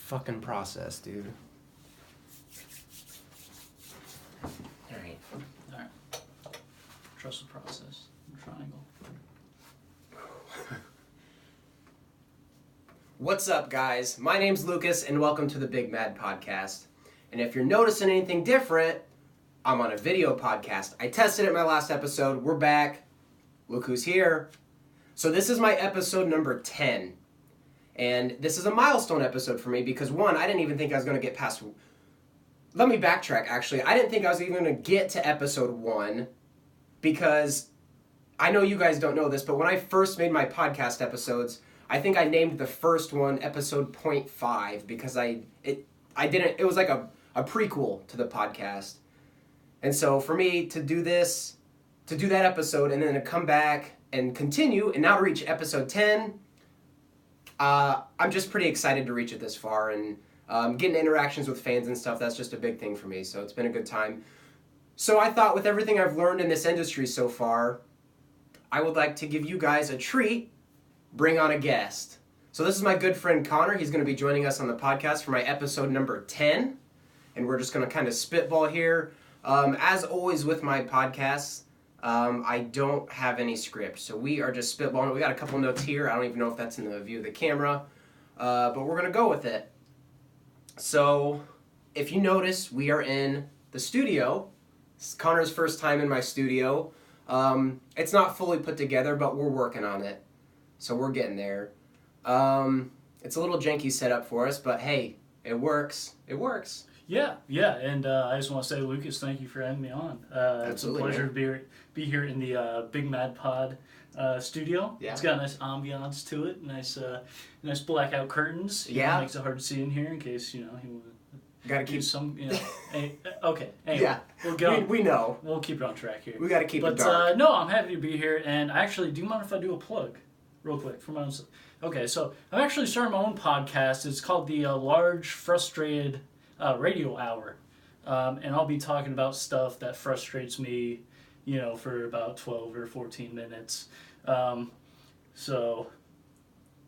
fucking process, dude. Alright. Trust the process. Triangle. What's up, guys? My name's Lucas, and welcome to the Big Mad Podcast. And if you're noticing anything different, I'm on a video podcast. I tested it in my last episode. We're back. Look who's here. So this is my episode number 10. And this is a milestone episode for me because, one, I didn't even think I was going to get past... Let me backtrack, actually. I didn't think I was even going to get to episode 1 because I know you guys don't know this, but when I first made my podcast episodes, I think I named the first one episode 0.5 because it was like a prequel to the podcast. And so for me to do that episode and then to come back and continue and now to reach episode 10, I'm just pretty excited to reach it this far, and getting interactions with fans and stuff, that's just a big thing for me, so it's been a good time. So I thought with everything I've learned in this industry so far, I would like to give you guys a treat, bring on a guest. So this is my good friend Connor. He's going to be joining us on the podcast for my episode number 10, and we're just going to kind of spitball here. As always with my podcasts, I don't have any script, so we are just spitballing. We got a couple notes here. I don't even know if that's in the view of the camera, but we're going to go with it. So, if you notice, we are in the studio. It's Connor's first time in my studio. It's not fully put together, but we're working on it. So we're getting there. It's a little janky setup for us, but hey, it works. It works. Yeah, and I just want to say, Lucas, thank you for having me on. It's a pleasure to be here in the Big Mad Pod studio. Yeah. It's got a nice ambiance to it, nice blackout curtains. Yeah. Makes it hard to see in here in case, you gotta keep some, okay, anyway, yeah, we know. We'll keep it on track here. We gotta keep it dark. No, I'm happy to be here, and actually, do you mind if I do a plug real quick for my own stuff? Okay, so I'm actually starting my own podcast. It's called the Large Frustrated Radio Hour, and I'll be talking about stuff that frustrates me, for about 12 or 14 minutes. So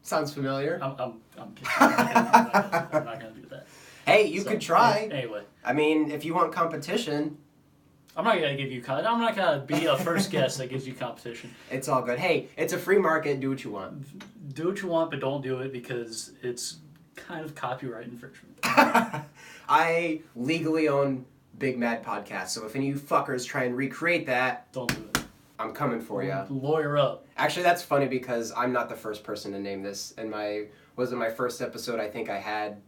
sounds familiar. I'm kidding. I'm not gonna do that. Hey, you could try. Anyway, I mean, if you want competition, I'm not gonna give you. I'm not gonna be a first guest that gives you competition. It's all good. Hey, it's a free market. Do what you want. Do what you want, but don't do it because it's kind of copyright infringement. I legally own Big Mad Podcast, so if any of you fuckers try and recreate that, don't do it. I'm coming for you. Lawyer up. Actually, that's funny because I'm not the first person to name this. In my first episode, I think I had,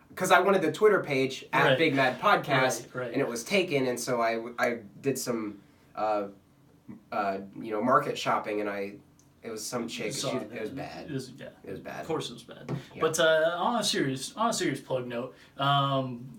because I wanted the Twitter page at right. Big Mad Podcast, right. and it was taken, and so I did some, market shopping, and it was some chick. It was bad. It was bad. Of course, it was bad. Yeah. But on a serious plug note,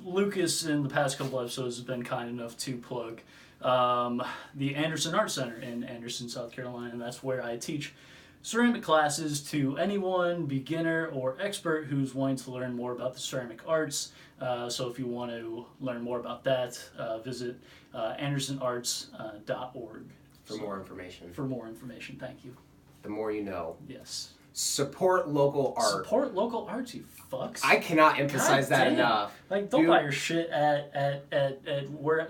Lucas in the past couple episodes has been kind enough to plug the Anderson Art Center in Anderson, South Carolina, and that's where I teach ceramic classes to anyone, beginner or expert, who's wanting to learn more about the ceramic arts. So if you want to learn more about that, visit andersonarts.org. For more information. For more information, thank you. The more you know. Yes. Support local art. Support local arts, you fucks. I cannot emphasize that enough. Like, don't buy your shit at where...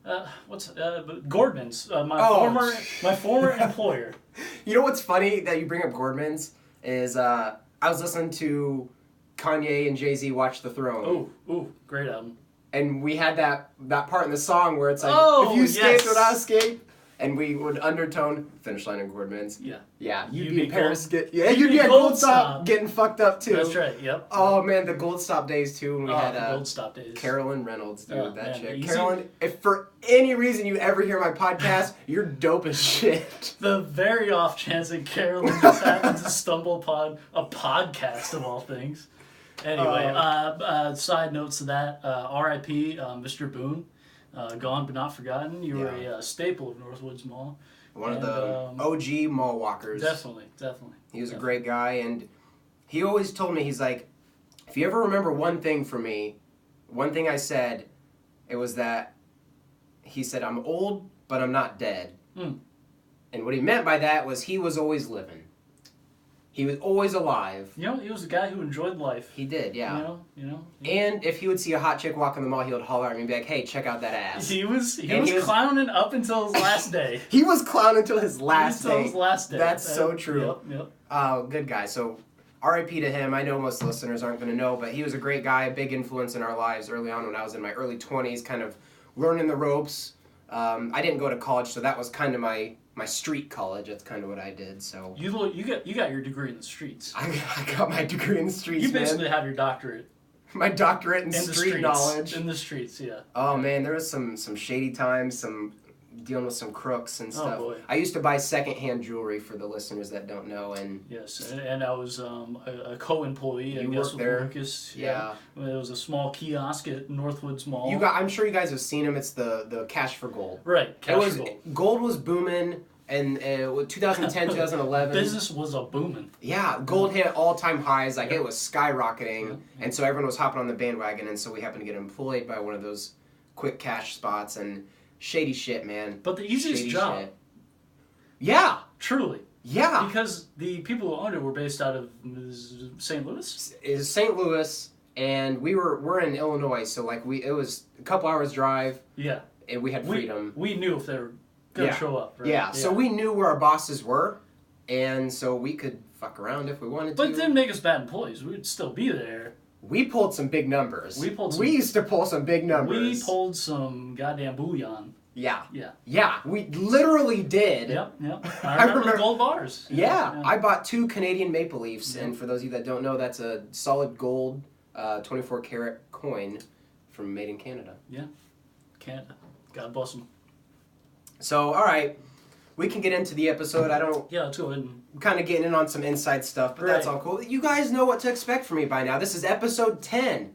Gordman's, my former employer. You know what's funny that you bring up Gordman's is I was listening to Kanye and Jay-Z Watch the Throne. Ooh, great album. And we had that part in the song where it's like, if you escape, do not escape. And we would undertone Finish Line and Gordman's. Yeah. You'd be in Paris. You'd be at Gold Stop getting fucked up too. That's right. Yep. Oh man, the Gold Stop days too. When we had Gold Stop days. Carolyn Reynolds, dude, that chick. Easy. Carolyn, if for any reason you ever hear my podcast, you're dope as shit. The very off chance that Carolyn just happens to stumble upon a podcast of all things. Anyway, side notes to that. R.I.P. Mr. Boone. Gone but not forgotten. You were a staple of Northwoods Mall. One of the OG mall walkers. Definitely. He was a great guy, and he always told me, he's like, if you ever remember one thing from me, one thing I said, it was that, he said, I'm old, but I'm not dead. And what he meant by that was he was always living. He was always alive. You know, he was a guy who enjoyed life. He did, yeah. You know. And if he would see a hot chick walk in the mall, he would holler at me and be like, "Hey, check out that ass." He was clowning up until his last day. He was clowning until his last day. That's so true. Yep. Oh, good guy. So, R.I.P. to him. I know most listeners aren't going to know, but he was a great guy, a big influence in our lives early on when I was in my early 20s, kind of learning the ropes. I didn't go to college, so that was kind of my street college. That's kind of what I did. So you got your degree in the streets. I got my degree in the streets. You basically have your doctorate. My doctorate in street knowledge. In the streets, yeah. Oh man, there was some shady times, some dealing with some crooks and stuff. Oh boy. I used to buy secondhand jewelry for the listeners that don't know, and yes, and I was a co-employee. I guess worked there. With Lucas. Yeah. It was a small kiosk at Northwoods Mall. I'm sure you guys have seen them. It's the Cash for Gold. Right. Cash for Gold. Gold was booming. And 2010, 2011. Business was a booming. Yeah, gold hit all-time highs. Like, it was skyrocketing. Yeah. And so everyone was hopping on the bandwagon. And so we happened to get employed by one of those quick cash spots. And shady shit, man. But the easiest shady job. Shit. Yeah. Truly. Yeah. Because the people who owned it were based out of St. Louis? It's St. Louis. And we're in Illinois. So, like, it was a couple hours drive. Yeah. And we had freedom. We knew if they were gonna show up, right? Yeah, so we knew where our bosses were, and so we could fuck around if we wanted to. But it didn't make us bad employees. We'd still be there. We pulled some big numbers. We used to pull some big numbers. We pulled some goddamn bullion. Yeah. Yeah. Yeah, we literally did. Yep. I remember the gold bars. Yeah, I bought 2 Canadian Maple Leafs, and for those of you that don't know, that's a solid gold 24 karat coin made in Canada. Yeah. Canada. God bless them. So, all right, we can get into the episode. Yeah, let's go ahead and... I'm kind of getting in on some inside stuff, but that's all cool. You guys know what to expect from me by now. This is episode 10.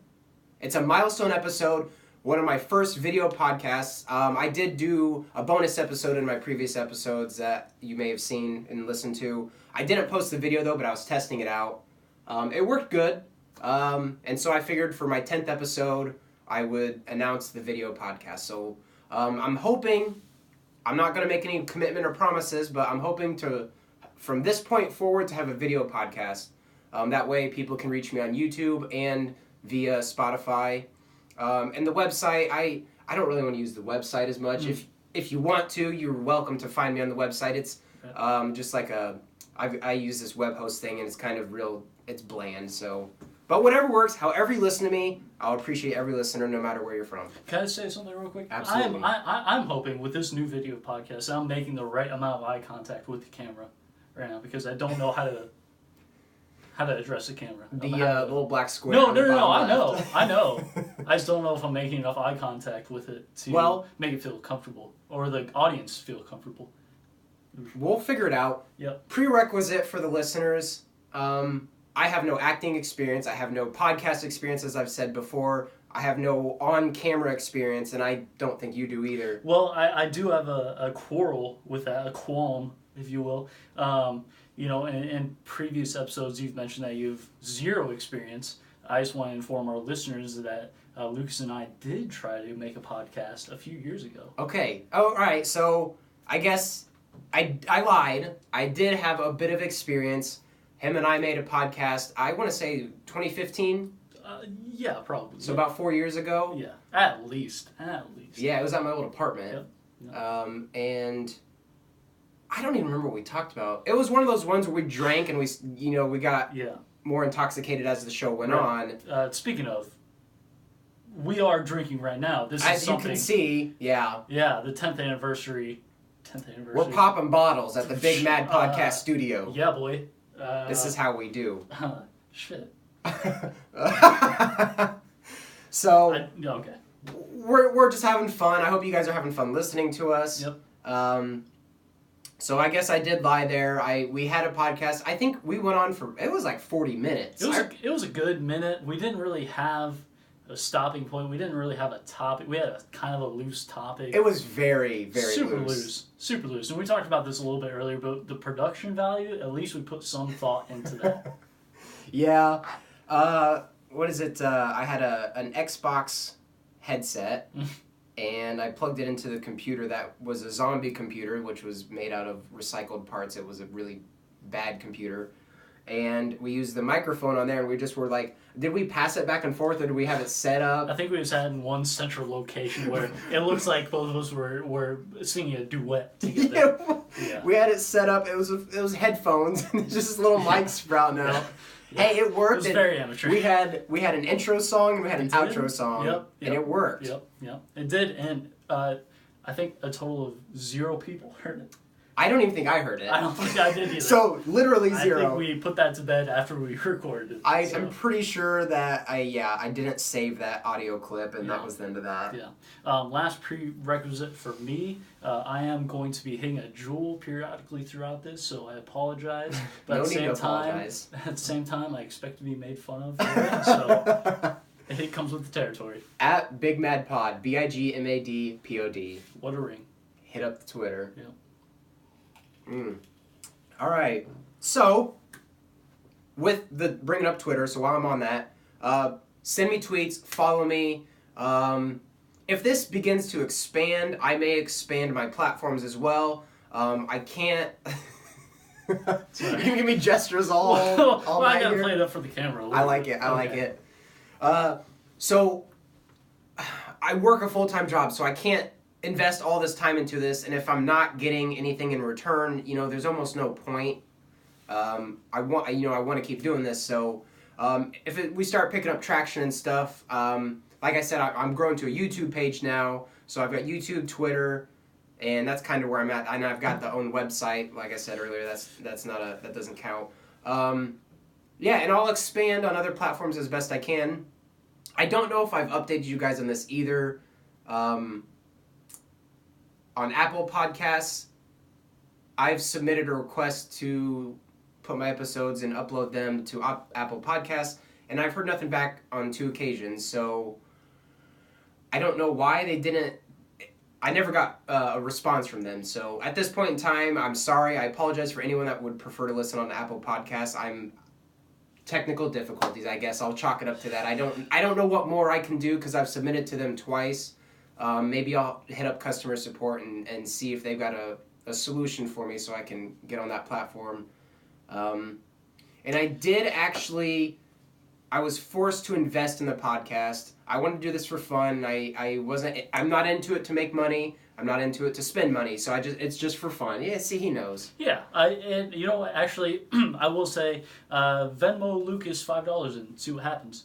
It's a milestone episode, one of my first video podcasts. I did do a bonus episode in my previous episodes that you may have seen and listened to. I didn't post the video, though, but I was testing it out. It worked good, and so I figured for my 10th episode, I would announce the video podcast. So I'm hoping... I'm not going to make any commitment or promises, but I'm hoping to, from this point forward, to have a video podcast. That way people can reach me on YouTube and via Spotify. And the website, I don't really want to use the website as much. If you want to, you're welcome to find me on the website. It's just like I use this web host thing, and it's kind of it's bland, so... But whatever works, however you listen to me, I'll appreciate every listener no matter where you're from. Can I say something real quick? Absolutely. I'm hoping with this new video podcast, I'm making the right amount of eye contact with the camera right now because I don't know how to address the camera. The little black square. No, I know. I just don't know if I'm making enough eye contact with it to make it feel comfortable or the audience feel comfortable. We'll figure it out. Yep. Prerequisite for the listeners. I have no acting experience. I have no podcast experience, as I've said before. I have no on-camera experience, and I don't think you do either. Well, I do have a quarrel with that, a qualm, if you will. In previous episodes, you've mentioned that you have 0 experience. I just want to inform our listeners that Lucas and I did try to make a podcast a few years ago. Okay. Oh, all right. So I guess I lied. I did have a bit of experience. Him and I made a podcast, I want to say 2015? Yeah, probably. So about 4 years ago? Yeah, at least. Yeah, it was at my old apartment. Yep. And I don't even remember what we talked about. It was one of those ones where we drank and we got more intoxicated as the show went on. Speaking of, we are drinking right now. This is as something... you can see, yeah. Yeah, the 10th anniversary. We're popping bottles at the Big Mad Podcast studio. Yeah, boy. This is how we do. Shit. So okay. We're just having fun. I hope you guys are having fun listening to us. Yep. So I guess I did lie there. We had a podcast. I think we went on for it was like 40 minutes. It was a good minute. We didn't really have a stopping point. We didn't really have a topic. We had a kind of a loose topic. It was very, very super loose. And we talked about this a little bit earlier, but the production value, at least we put some thought into that. Yeah. What is it? I had an Xbox headset, and I plugged it into the computer that was a zombie computer, which was made out of recycled parts. It was a really bad computer. and we used the microphone on there, and we just were like, did we pass it back and forth, or did we have it set up? I think we just had in one central location where it looks like both of us were singing a duet together. Yeah. We had it set up. It was headphones, and just this little mic sprouting out. Yeah. Hey, it worked. It was very amateur. We had an intro song and we had an outro song. Yep. And it worked. Yep. It did, and I think a total of 0 people heard it. I don't even think I heard it. I don't think I did either. So, literally 0. I think we put that to bed after we recorded it. I'm pretty sure that I didn't save that audio clip, and that was the end of that. Yeah. Last prerequisite for me, I am going to be hitting a jewel periodically throughout this, so I apologize. But No at need to apologize. At the same time, I expect to be made fun of for it, so it comes with the territory. At Big Mad Pod, BigMadPod. What a ring. Hit up the Twitter. Yeah. All right. So, with the bringing up Twitter, so while I'm on that, send me tweets, follow me. If this begins to expand, I may expand my platforms as well. I can't. You can give me gestures all well, night I gotta here. play it up for the camera. I like it. I like it. So, I work a full-time job, so I can't invest all this time into this, and if I'm not getting anything in return, there's almost no point. I want to keep doing this, so if we start picking up traction and stuff, like I said, I'm growing to a YouTube page now, so I've got YouTube, Twitter, and that's kind of where I'm at. And I've got the own website, like I said earlier. That doesn't count. Yeah, and I'll expand on other platforms as best I can. I don't know if I've updated you guys on this either. On Apple Podcasts, I've submitted a request to put my episodes and upload them to Apple Podcasts, and I've heard nothing back on 2 occasions, so I don't know why they didn't. I never got a response from them, so at this point in time, I'm sorry. I apologize for anyone that would prefer to listen on Apple Podcasts. Technical difficulties, I guess. I'll chalk it up to that. I don't know what more I can do because I've submitted to them twice. Maybe I'll hit up customer support and see if they've got a solution for me so I can get on that platform. And I did actually, I was forced to invest in the podcast. I wanted to do this for fun. I'm not into it to make money. I'm not into it to spend money. So it's just for fun. Yeah, see, he knows. Yeah, and you know what, actually, I will say, Venmo Lucas $5 and see what happens.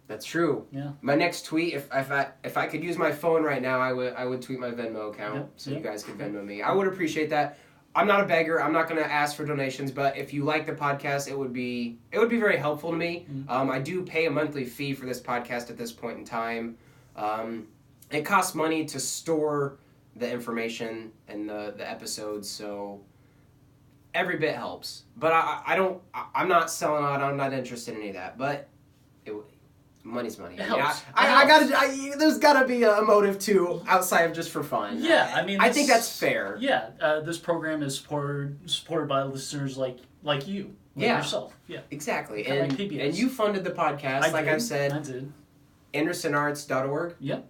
That's true. Yeah. My next tweet, if I could use my phone right now, I would tweet my Venmo account so you guys could Venmo me. I would appreciate that. I'm not a beggar. I'm not going to ask for donations, but if you like the podcast, it would be very helpful to me. Mm-hmm. I do pay a monthly fee for this podcast at this point in time. It costs money to store the information and the episodes, so every bit helps. But I'm not selling out. I'm not interested in any of that. But money's money. It helps. There's gotta be a motive too, outside of just for fun. Yeah, I think that's fair. Yeah, this program is supported by listeners like you, yourself. Yeah, exactly. And you funded the podcast, I've said. I did. AndersonArts.org. Yep.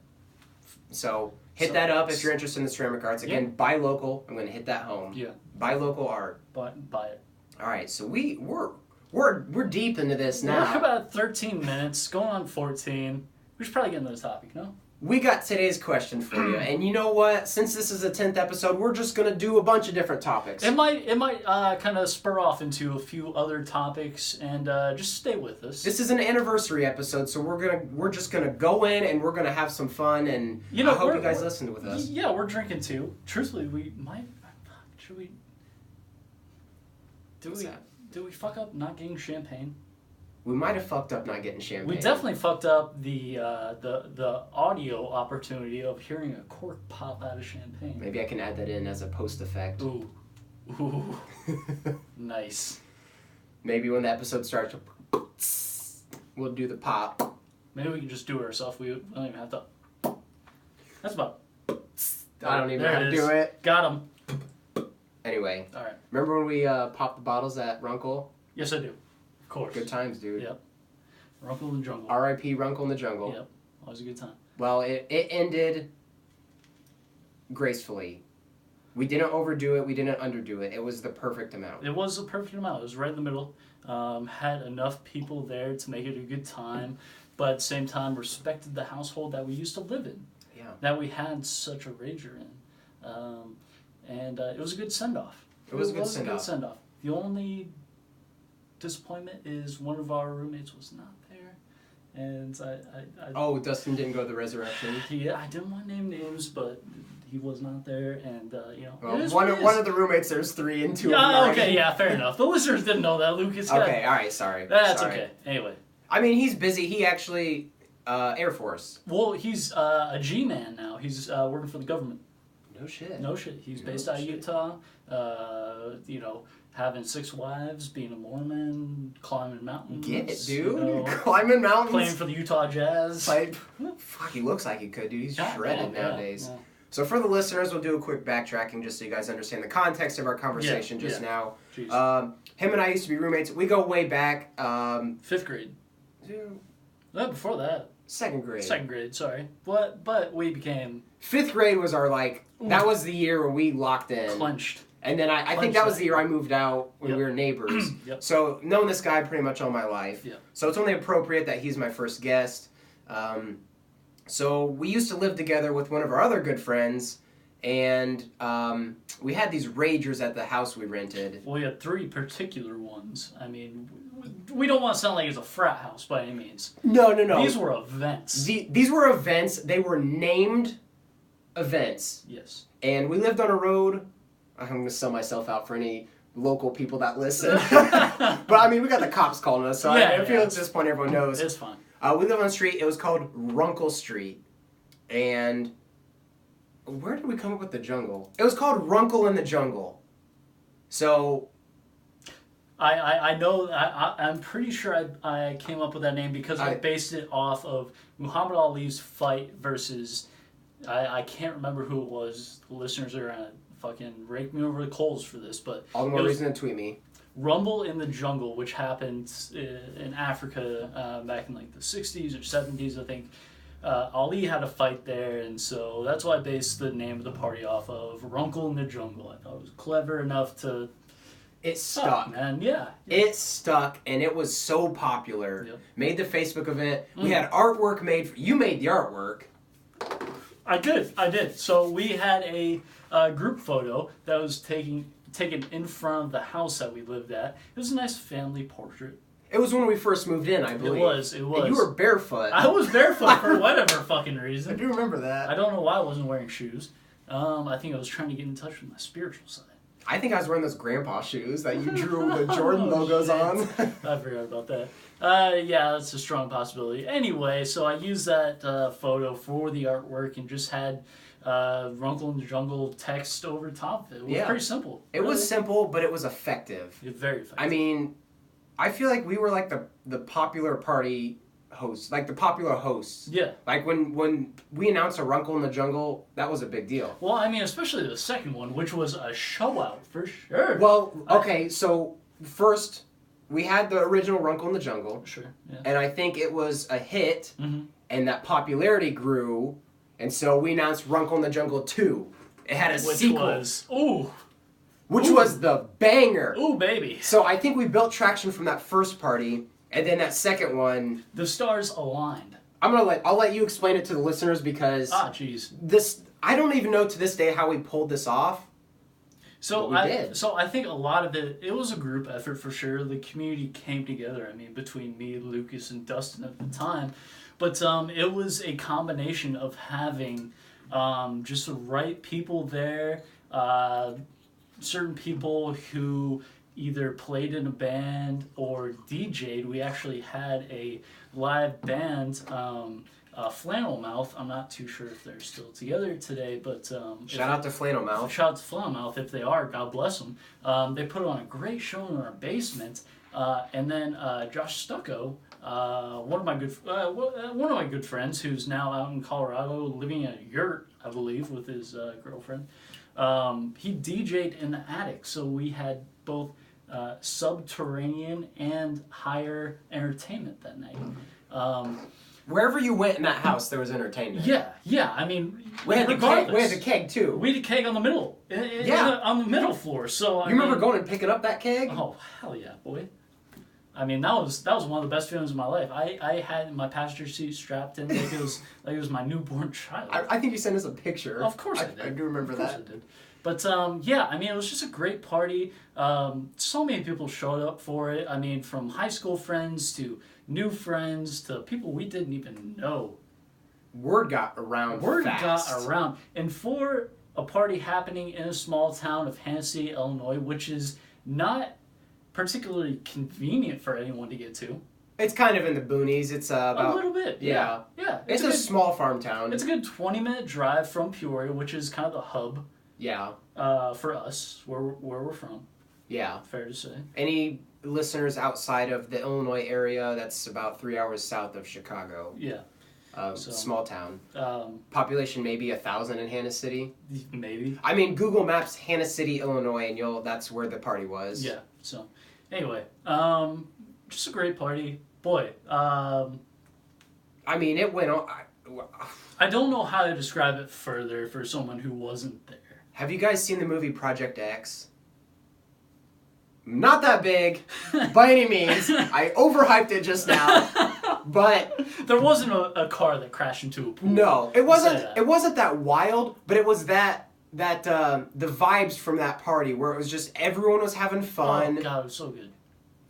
So hit that up if you're interested in the ceramic arts. Again, buy local. I'm going to hit that home. Yeah. Buy local art. Buy it. All right, so we're deep into this now. We're about 13 minutes, going on 14. We should probably get into the topic, no? We got today's question for you, and you know what? Since this is the 10th episode, we're just gonna do a bunch of different topics. It might kind of spur off into a few other topics, and just stay with us. This is an anniversary episode, so we're just gonna go in and we're gonna have some fun, and I hope you guys listen with us. Yeah, we're drinking too. Truthfully, we might. Should we? Did we fuck up not getting champagne? We might have fucked up not getting champagne. We definitely fucked up the audio opportunity of hearing a cork pop out of champagne. Maybe I can add that in as a post effect. Ooh. Nice. Maybe when the episode starts, we'll do the pop. Maybe we can just do it ourselves. We don't even have to. That's about. I don't even know how to do it. Got him. Anyway. All right. Remember when we popped the bottles at Runkle? Yes, I do. Of course. Good times, dude. Yep. Runkle in the Jungle. R.I.P. Runkle in the Jungle. Yep. Always a good time. Well, it ended gracefully. We didn't overdo it. We didn't underdo it. It was the perfect amount. It was the perfect amount. It was right in the middle. Had enough people there to make it a good time, but at the same time respected the household that we used to live in. Yeah. That we had such a rager in. And it was a good send-off. It was a good send-off. The only disappointment is one of our roommates was not there. And Oh, Dustin didn't go to the resurrection? Yeah, I didn't want to name names, but he was not there, and well, one of the roommates, there's 3 and 2 of them already. Okay, yeah, fair enough. The listeners didn't know that, Lucas. Okay, all right, sorry. That's okay. Anyway. I mean, he's busy. He actually, Air Force. Well, he's a G-man now. He's working for the government. No shit. No shit. He's based out of Utah. Having 6 wives, being a Mormon, climbing mountains. Get it, dude. Climbing mountains. Playing for the Utah Jazz. Fuck, he looks like he could, dude. He's shredded nowadays. Yeah. So for the listeners, we'll do a quick backtracking just so you guys understand the context of our conversation just now. Him and I used to be roommates. We go way back. 5th grade. No, before that. 2nd grade. 2nd grade, sorry. But we became... 5th grade was our, that was the year where we locked in. Clenched. And then I think that was the year I moved out when we were neighbors. So known this guy pretty much all my life. So it's only appropriate that he's my first guest. So we used to live together with one of our other good friends, and we had these ragers at the house we rented. Well, we had 3 particular ones. I mean, we don't want to sound like it's a frat house by any means. No. These were events. These were events. They were named events. Yes. And we lived on a road. I'm going to sell myself out for any local people that listen. But, I mean, we got the cops calling us, so I feel at this point everyone knows. It's fine. We live on a street. It was called Runkle Street. And where did we come up with the jungle? It was called Runkle in the Jungle. So... I know, I'm pretty sure I came up with that name because I based it off of Muhammad Ali's fight versus... I can't remember who it was. The listeners are going to fucking rake me over the coals for this, but... All the more reason to tweet me. Rumble in the Jungle, which happened in Africa back in the 60s or 70s, I think. Ali had a fight there, and so that's why I based the name of the party off of Runkle in the Jungle. I thought it was clever enough to... It stuck. Man, yeah. It stuck, and it was so popular. Made the Facebook event. We had artwork made. You made the artwork. I did. So we had a group photo that was taken in front of the house that we lived at. It was a nice family portrait. It was when we first moved in, I believe. It was. And you were barefoot. I was barefoot for whatever fucking reason. I do remember that. I don't know why I wasn't wearing shoes. I think I was trying to get in touch with my spiritual side. I think I was wearing those grandpa shoes that you drew the Jordan logos on. I forgot about that. Yeah, that's a strong possibility. Anyway, so I used that photo for the artwork and just had Runkle in the Jungle text over top of it. It was pretty simple. It was simple, but it was effective. Very effective. I mean, I feel like we were like the popular party hosts, like the popular hosts. Yeah. Like when we announced a Runkle in the Jungle, that was a big deal. Well, I mean, especially the second one, which was a show out for sure. Well, okay, so first we had the original Runkle in the Jungle. Sure. Yeah. And I think it was a hit, and that popularity grew, and so we announced Runkle in the Jungle 2. It had a sequel. Which was the banger. Ooh, baby. So I think we built traction from that first party. And then that second one, the stars aligned. I'll let you explain it to the listeners because jeez, I don't even know to this day how we pulled this off. So I think a lot of it was a group effort for sure. The community came together. I mean, between me, Lucas, and Dustin at the time, but it was a combination of having just the right people there, certain people who either played in a band or DJ'd. We actually had a live band, Flannel Mouth. I'm not too sure if they're still together today, but... shout out to Flannel Mouth. Shout out to Flannel Mouth. If they are, God bless them. They put on a great show in our basement. And then Josh Stucco, one of my good friends who's now out in Colorado living in a yurt, I believe, with his girlfriend. He DJ'd in the attic, so we had both subterranean and higher entertainment that night. wherever you went in that house, there was entertainment. Yeah. I mean, We had the keg too. We had a keg on the middle. On the middle floor. So you remember going and picking up that keg? Oh hell yeah, boy! I mean, that was one of the best feelings of my life. I had my passenger seat strapped in like it was my newborn child. I think you sent us a picture. Of course I did. I do remember that. I did. But I mean, it was just a great party. So many people showed up for it. I mean, from high school friends to new friends to people we didn't even know. Word got around fast. And for a party happening in a small town of Hennessy, Illinois, which is not particularly convenient for anyone to get to. It's kind of in the boonies. It's about a little bit. Yeah. It's a small farm town. It's a good 20-minute drive from Peoria, which is kind of the hub. Yeah. For us, where we're from. Yeah. Fair to say. Any listeners outside of the Illinois area? That's about 3 hours south of Chicago. Yeah. Small town. Population maybe 1,000 in Hannah City. Maybe. I mean, Google Maps Hannah City, Illinois, and that's where the party was. Yeah. So, anyway, just a great party, boy. I mean, it went on. I don't know how to describe it further for someone who wasn't there. Have you guys seen the movie Project X? Not that big, by any means. I overhyped it just now, but there wasn't a car that crashed into a pool. No, it wasn't. It wasn't that wild, but it was that the vibes from that party where it was just everyone was having fun. Oh God, it was so good.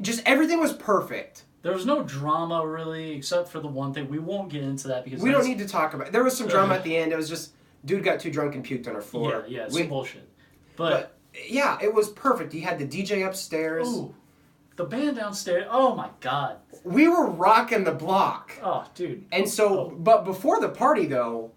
Just everything was perfect. There was no drama really, except for the one thing. We won't get into that because we don't need to talk about it. There was some drama at the end. It was just dude got too drunk and puked on our floor. Yeah, some bullshit. But yeah, it was perfect. You had the DJ upstairs. Ooh, the band downstairs. Oh my God. We were rocking the block. Oh, dude. And so, but before the party though,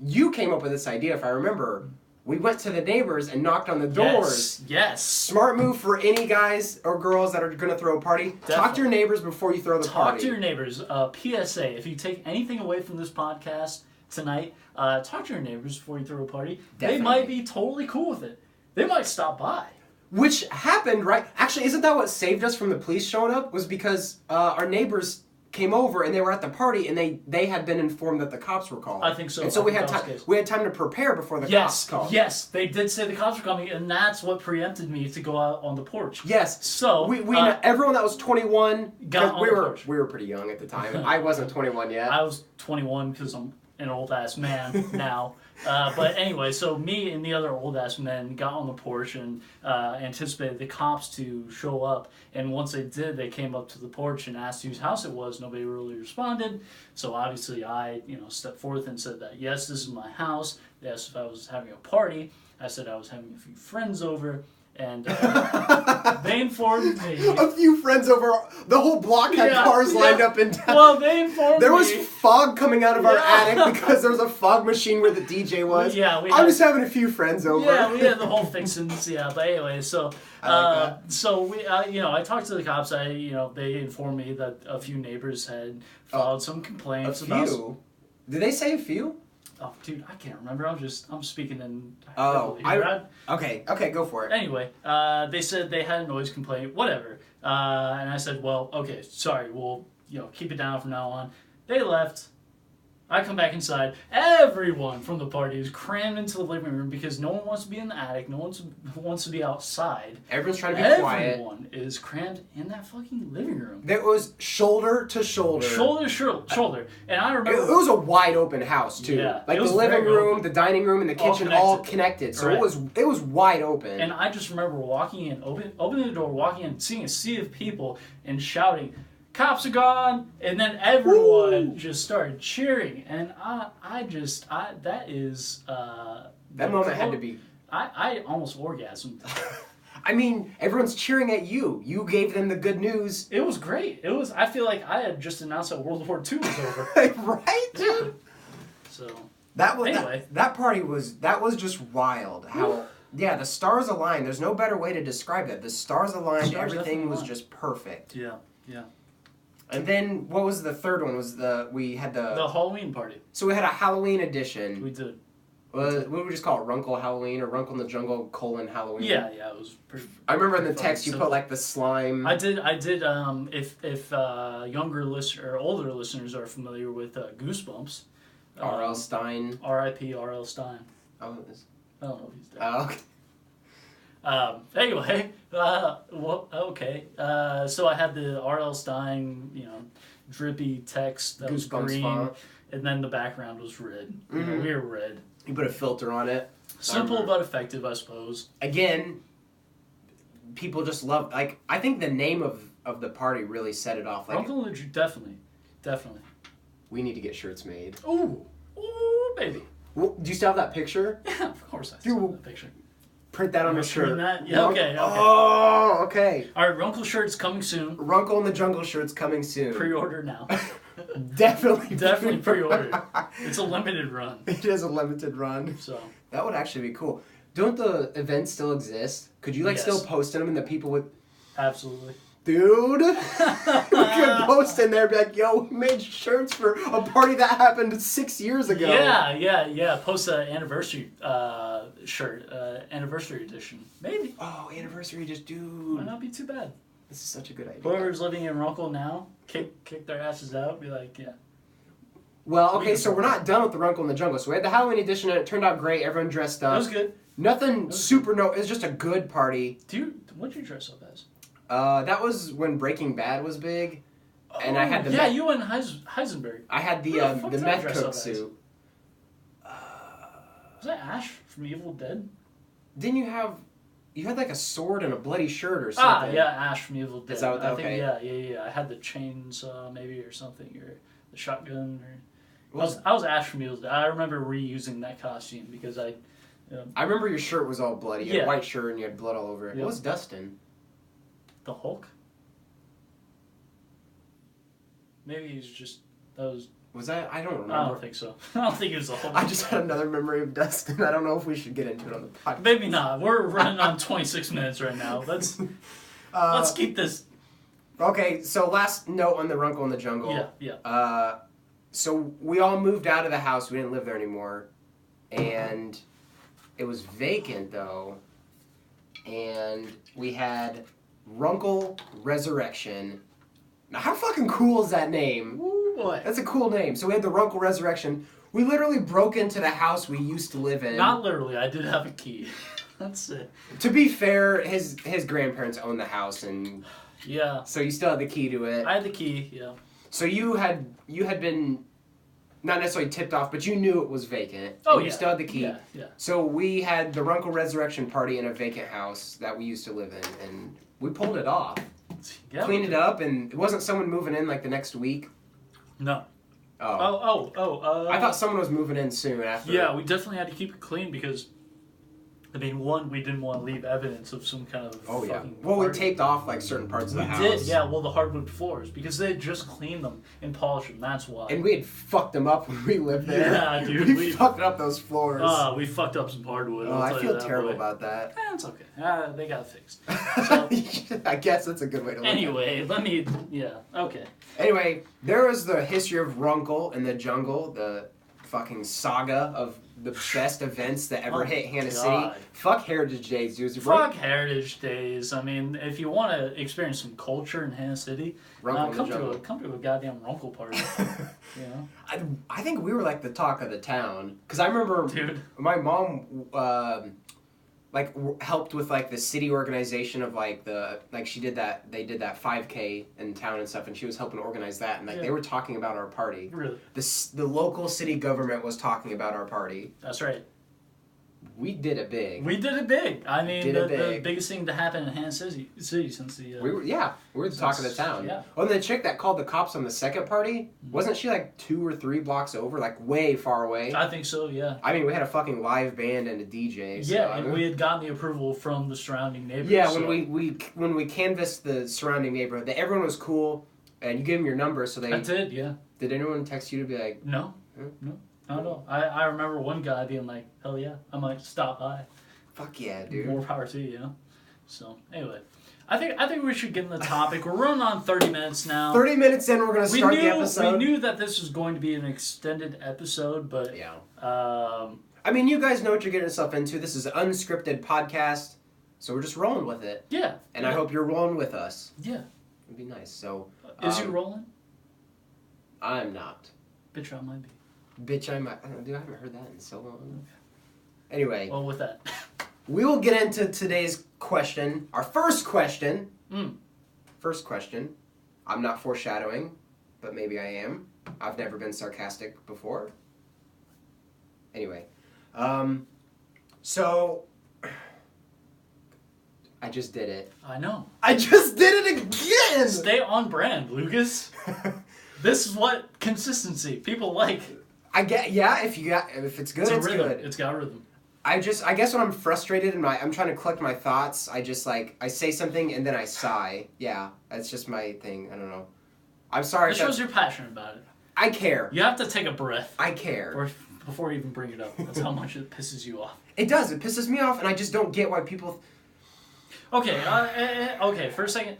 you came up with this idea, if I remember. We went to the neighbors and knocked on the doors. Yes. Smart move for any guys or girls that are going to throw a party. Definitely. Talk to your neighbors before you throw the party. Talk to your neighbors. PSA, if you take anything away from this podcast tonight, talk to your neighbors before you throw a party. Definitely. They might be totally cool with it. They might stop by. Which happened, right? Actually, isn't that what saved us from the police showing up? Was because our neighbors came over and they were at the party and they had been informed that the cops were calling. I think so. And so we had time to prepare before the cops called. Yes, they did say the cops were coming, and that's what preempted me to go out on the porch. Yes. So we everyone that was 21 got on the porch. We were pretty young at the time. I wasn't 21 yet. I was 21 because I'm an old ass man now. But anyway, so me and the other old ass men got on the porch and anticipated the cops to show up. And once they did, they came up to the porch and asked whose house it was. Nobody really responded. So obviously I, stepped forth and said that, yes, this is my house. They asked if I was having a party. I said I was having a few friends over. And they informed me. A few friends over. The whole block had cars lined up and down. Well, they informed me. There was fog coming out of our attic because there was a fog machine where the DJ was. Yeah, I'm just having a few friends over. Yeah, we had the whole fixins. Yeah, but anyway, so so we, I talked to the cops. They informed me that a few neighbors had filed some complaints. A few? Did they say a few? Oh, dude, I can't remember. I'm speaking in. Okay, go for it. Anyway, they said they had a noise complaint, whatever. And I said, well, okay, sorry, we'll keep it down from now on. They left. I come back inside. Everyone from the party is crammed into the living room because no one wants to be in the attic. No one wants to be outside. Everyone's trying to be quiet. Everyone is crammed in that fucking living room. There was shoulder to shoulder. Shoulder to shoulder. And I remember... It was a wide open house, too. Yeah, like the living room, the dining room, and the kitchen all connected. So right. it was wide open. And I just remember walking in, opening the door, walking in, seeing a sea of people, and shouting... Cops are gone, and then everyone just started cheering, and that moment had to be. I almost orgasmed. I mean, everyone's cheering at you. You gave them the good news. It was great. I feel like I had just announced that World War II was over. Right, dude. So anyway, that party was just wild. How. Yeah, the stars aligned. There's no better way to describe that. The stars aligned. Everything was just perfect. Yeah. And then what was the third one? We had the Halloween party. So we had a Halloween edition. We did. What would we just call it? Runkle Halloween or Runkle in the Jungle : Halloween? Yeah, it was pretty. I remember in the pretty text you simple. put like the slime. I did. If younger listener or older listeners are familiar with Goosebumps, R.L. Stein. R.I.P. R.L. Stein. Oh, I don't know if he's dead. okay. Anyway, okay. So I had the R.L. Stein, drippy text that was Goosebumps green, font. and then the background was red. Mhm. We were red. You put a filter on it. Simple but effective, I suppose. Again, people just love. Like, I think the name of the party really set it off. Like, Uncle definitely. we need to get shirts made. Ooh, baby. Well, do you still have that picture? Yeah, of course I saw that picture. Print that on a Screen shirt. that? Yeah, okay. Oh, okay. All right, Runkle shirts coming soon. Runkle in the Jungle shirts coming soon. Pre-order now. Definitely pre-order. It's a limited run. It is a limited run. So That would actually be cool. Don't the events still exist? Could you Yes. still post in them and the people would... absolutely. Dude, we could post in there and be like, yo, we made shirts for a party that happened 6 years ago. Yeah. Post an anniversary shirt, anniversary edition. Maybe. Oh, anniversary, just Might dude. not be too bad. This is such a good idea. Whoever's living in Runkle now, kick their asses out. Be like, yeah. Well, okay, so we're not done with the Runkle in the Jungle. So we had the Halloween edition and it turned out great. Everyone dressed up. It was good. Nothing super, it was just a good party. What'd you dress up as? That was when Breaking Bad was big. And I had the Yeah, you and Heisenberg. I had the What the fuck did I meth dress cook up as? suit. Was that Ash from Evil Dead? Didn't you have... You had like a sword and a bloody shirt or something. Yeah, Ash from Evil Dead. Is that what that... I think, Okay. yeah. I had the chainsaw maybe or something, or the shotgun. Or Was- I was Ash from Evil Dead. I remember reusing that costume because I remember your shirt was all bloody. You had Yeah. a white shirt and you had blood all over it. Yep. What was Dustin? the Hulk. Maybe he's just that was. Was that? I don't remember. I don't think so. I don't think it was the Hulk. I just had another memory of Dustin. I don't know if we should get into it on the podcast. Maybe not. We're running on 26 minutes right now. Let's keep this. Okay, so last note on the Runkle in the Jungle. Yeah. So we all moved out of the house. We didn't live there anymore. And it was vacant, though. And we had Runkle Resurrection. Now, how fucking cool is that name? Ooh, boy. That's a cool name. So we had the Runkle Resurrection. We literally broke into the house we used to live in. Not literally. I did have a key. That's it. To be fair, his grandparents owned the house, and Yeah. so you still had the key to it. I had the key. Yeah. So you had been not necessarily tipped off, but you knew it was vacant. Oh, and you yeah. still had the key. Yeah. So we had the Runkle Resurrection party in a vacant house that we used to live in, and we pulled it off. Yeah. Cleaned it up, and it wasn't someone moving in like the next week. No. Oh. I thought someone was moving in soon after. Yeah, we definitely had to keep it clean because, I mean, one, we didn't want to leave evidence of some kind of Oh yeah. fucking Well, we party. taped off like certain parts of the house. We did, yeah. Well, the hardwood floors because they had just cleaned them and polished them. That's why. And we had fucked them up when we lived there. Yeah, dude, We fucked up those floors. we fucked up some hardwood. Oh, I'll I tell you feel that, terrible boy. about that. It's okay. They got fixed. So, I guess that's a good way to look at it. anyway, okay. Anyway, there was the history of Runkle in the Jungle, the fucking saga of the best events that ever Oh, hit Hannah God. City. Fuck Heritage Days, dude. Fuck Heritage Days. I mean, if you want to experience some culture in Hannah City, Runkle in the Jungle. come to a goddamn Runkle party. You know, I think we were like the talk of the town. Because I remember dude. my mom helped with like the city organization of like she did that, they did that 5K in town and stuff, and she was helping organize that, and like they were talking about our party. Really? The local city government was talking about our party. That's right. We did it big. We did it big. I mean, Did it the big. biggest thing to happen in Hannah City since the. We were the talk of the town. Yeah. Oh, and the chick that called the cops on the second party, wasn't she like 2 or 3 blocks over, like way far away? I think so. Yeah. I mean, we had a fucking live band and a DJ. So, Yeah, I and mean, we had gotten the approval from the surrounding neighbors. yeah, so. when we canvassed the surrounding neighborhood, everyone was cool, and you gave them your number, so they. I did. Yeah. Did anyone text you to be like? No. Hmm? No. I don't know. I remember one guy being like, "Hell yeah, I might stop by." Fuck yeah, dude. More power to you, you know. So anyway, I think we should get in the topic. We're running on 30 minutes now. 30 minutes in, we're going to start the episode. We knew that this was going to be an extended episode, but... Yeah. I mean, you guys know what you're getting yourself into. This is an unscripted podcast, so we're just rolling with it. Yeah. And I hope you're rolling with us. Yeah. It'd be nice. So... Is you rolling? I'm not. Bitch, I might be. Bitch, I might. Dude, I haven't heard that in so long. Anyway. Well, with that... We will get into today's question. Our first question. First question. I'm not foreshadowing, but maybe I am. I've never been sarcastic before. Anyway. So... I just did it. I know. I just did it again! Stay on brand, Lucas. This is what consistency people like. I get, yeah, if it's good, it's good. It's got rhythm. I guess when I'm frustrated and I'm trying to collect my thoughts, I say something and then I sigh. Yeah, that's just my thing. I don't know. I'm sorry. It shows you're passionate about it. I care. You have to take a breath. I care. Before you even bring it up. That's how much it pisses you off. It does. It pisses me off, and I just don't get why people... Okay, okay, for a second.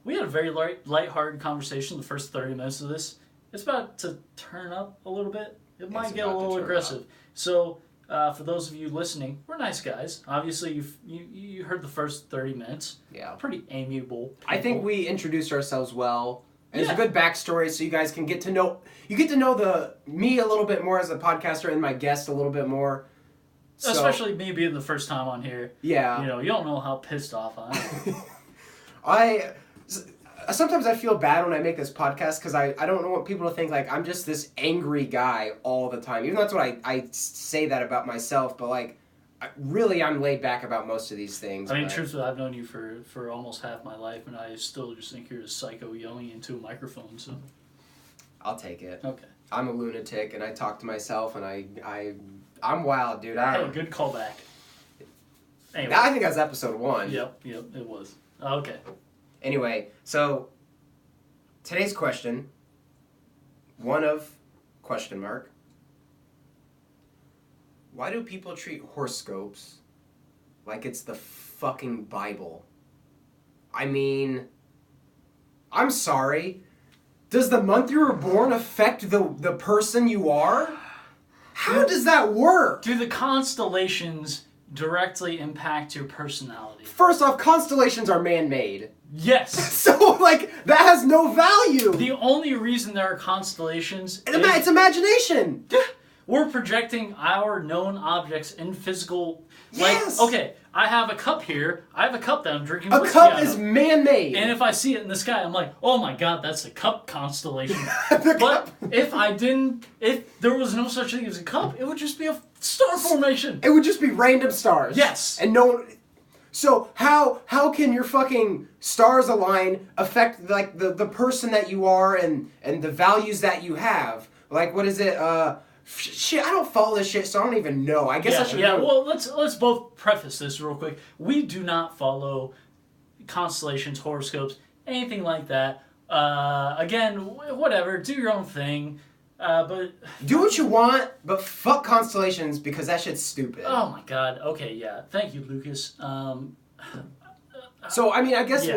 We had a very lighthearted conversation the first 30 minutes of this. It's about to turn up a little bit. It might get a little aggressive. So... for those of you listening, we're nice guys. Obviously, you heard the first 30 minutes. Yeah. Pretty amiable people. I think we introduced ourselves well. And there's a good backstory, so you guys can get to know me a little bit more as a podcaster and my guest a little bit more. So, especially me being the first time on here. Yeah. You know, you don't know how pissed off I am. Sometimes I feel bad when I make this podcast because I don't want people to think like I'm just this angry guy all the time. Even though that's what I say that about myself, but like really I'm laid back about most of these things. I mean, truthfully, I've known you for almost half my life, and I still just think you're a psycho yelling into a microphone. So I'll take it. Okay. I'm a lunatic, and I talk to myself, and I'm wild, dude. Hey, good callback. Anyway. I think that's episode 1. Yep, it was. Okay. Anyway, so today's question, one of question mark. Why do people treat horoscopes like it's the fucking Bible? I mean, I'm sorry. Does the month you were born affect the person you are? How does that work? Do the constellations directly impact your personality? First off, constellations are man-made. Yes. So, like, that has no value. The only reason there are constellations it's imagination. We're projecting our known objects in physical... Yes. Like, okay, I have a cup here. I have a cup that I'm drinking whiskey out of. A cup is man-made. And if I see it in the sky, I'm like, oh my god, that's a cup constellation. But if there was no such thing as a cup, it would just be a star formation. It would just be random stars. Yes. And no one... So how can your fucking stars align affect like the person that you are and the values that you have? Like, what is it? Shit, I don't follow this shit, so I don't even know. I guess I should. Yeah. Well, let's both preface this real quick. We do not follow constellations, horoscopes, anything like that. Again, whatever. Do your own thing. But do what you want, but fuck constellations because that shit's stupid. Oh my god. Okay, yeah. Thank you, Lucas. So I mean, I guess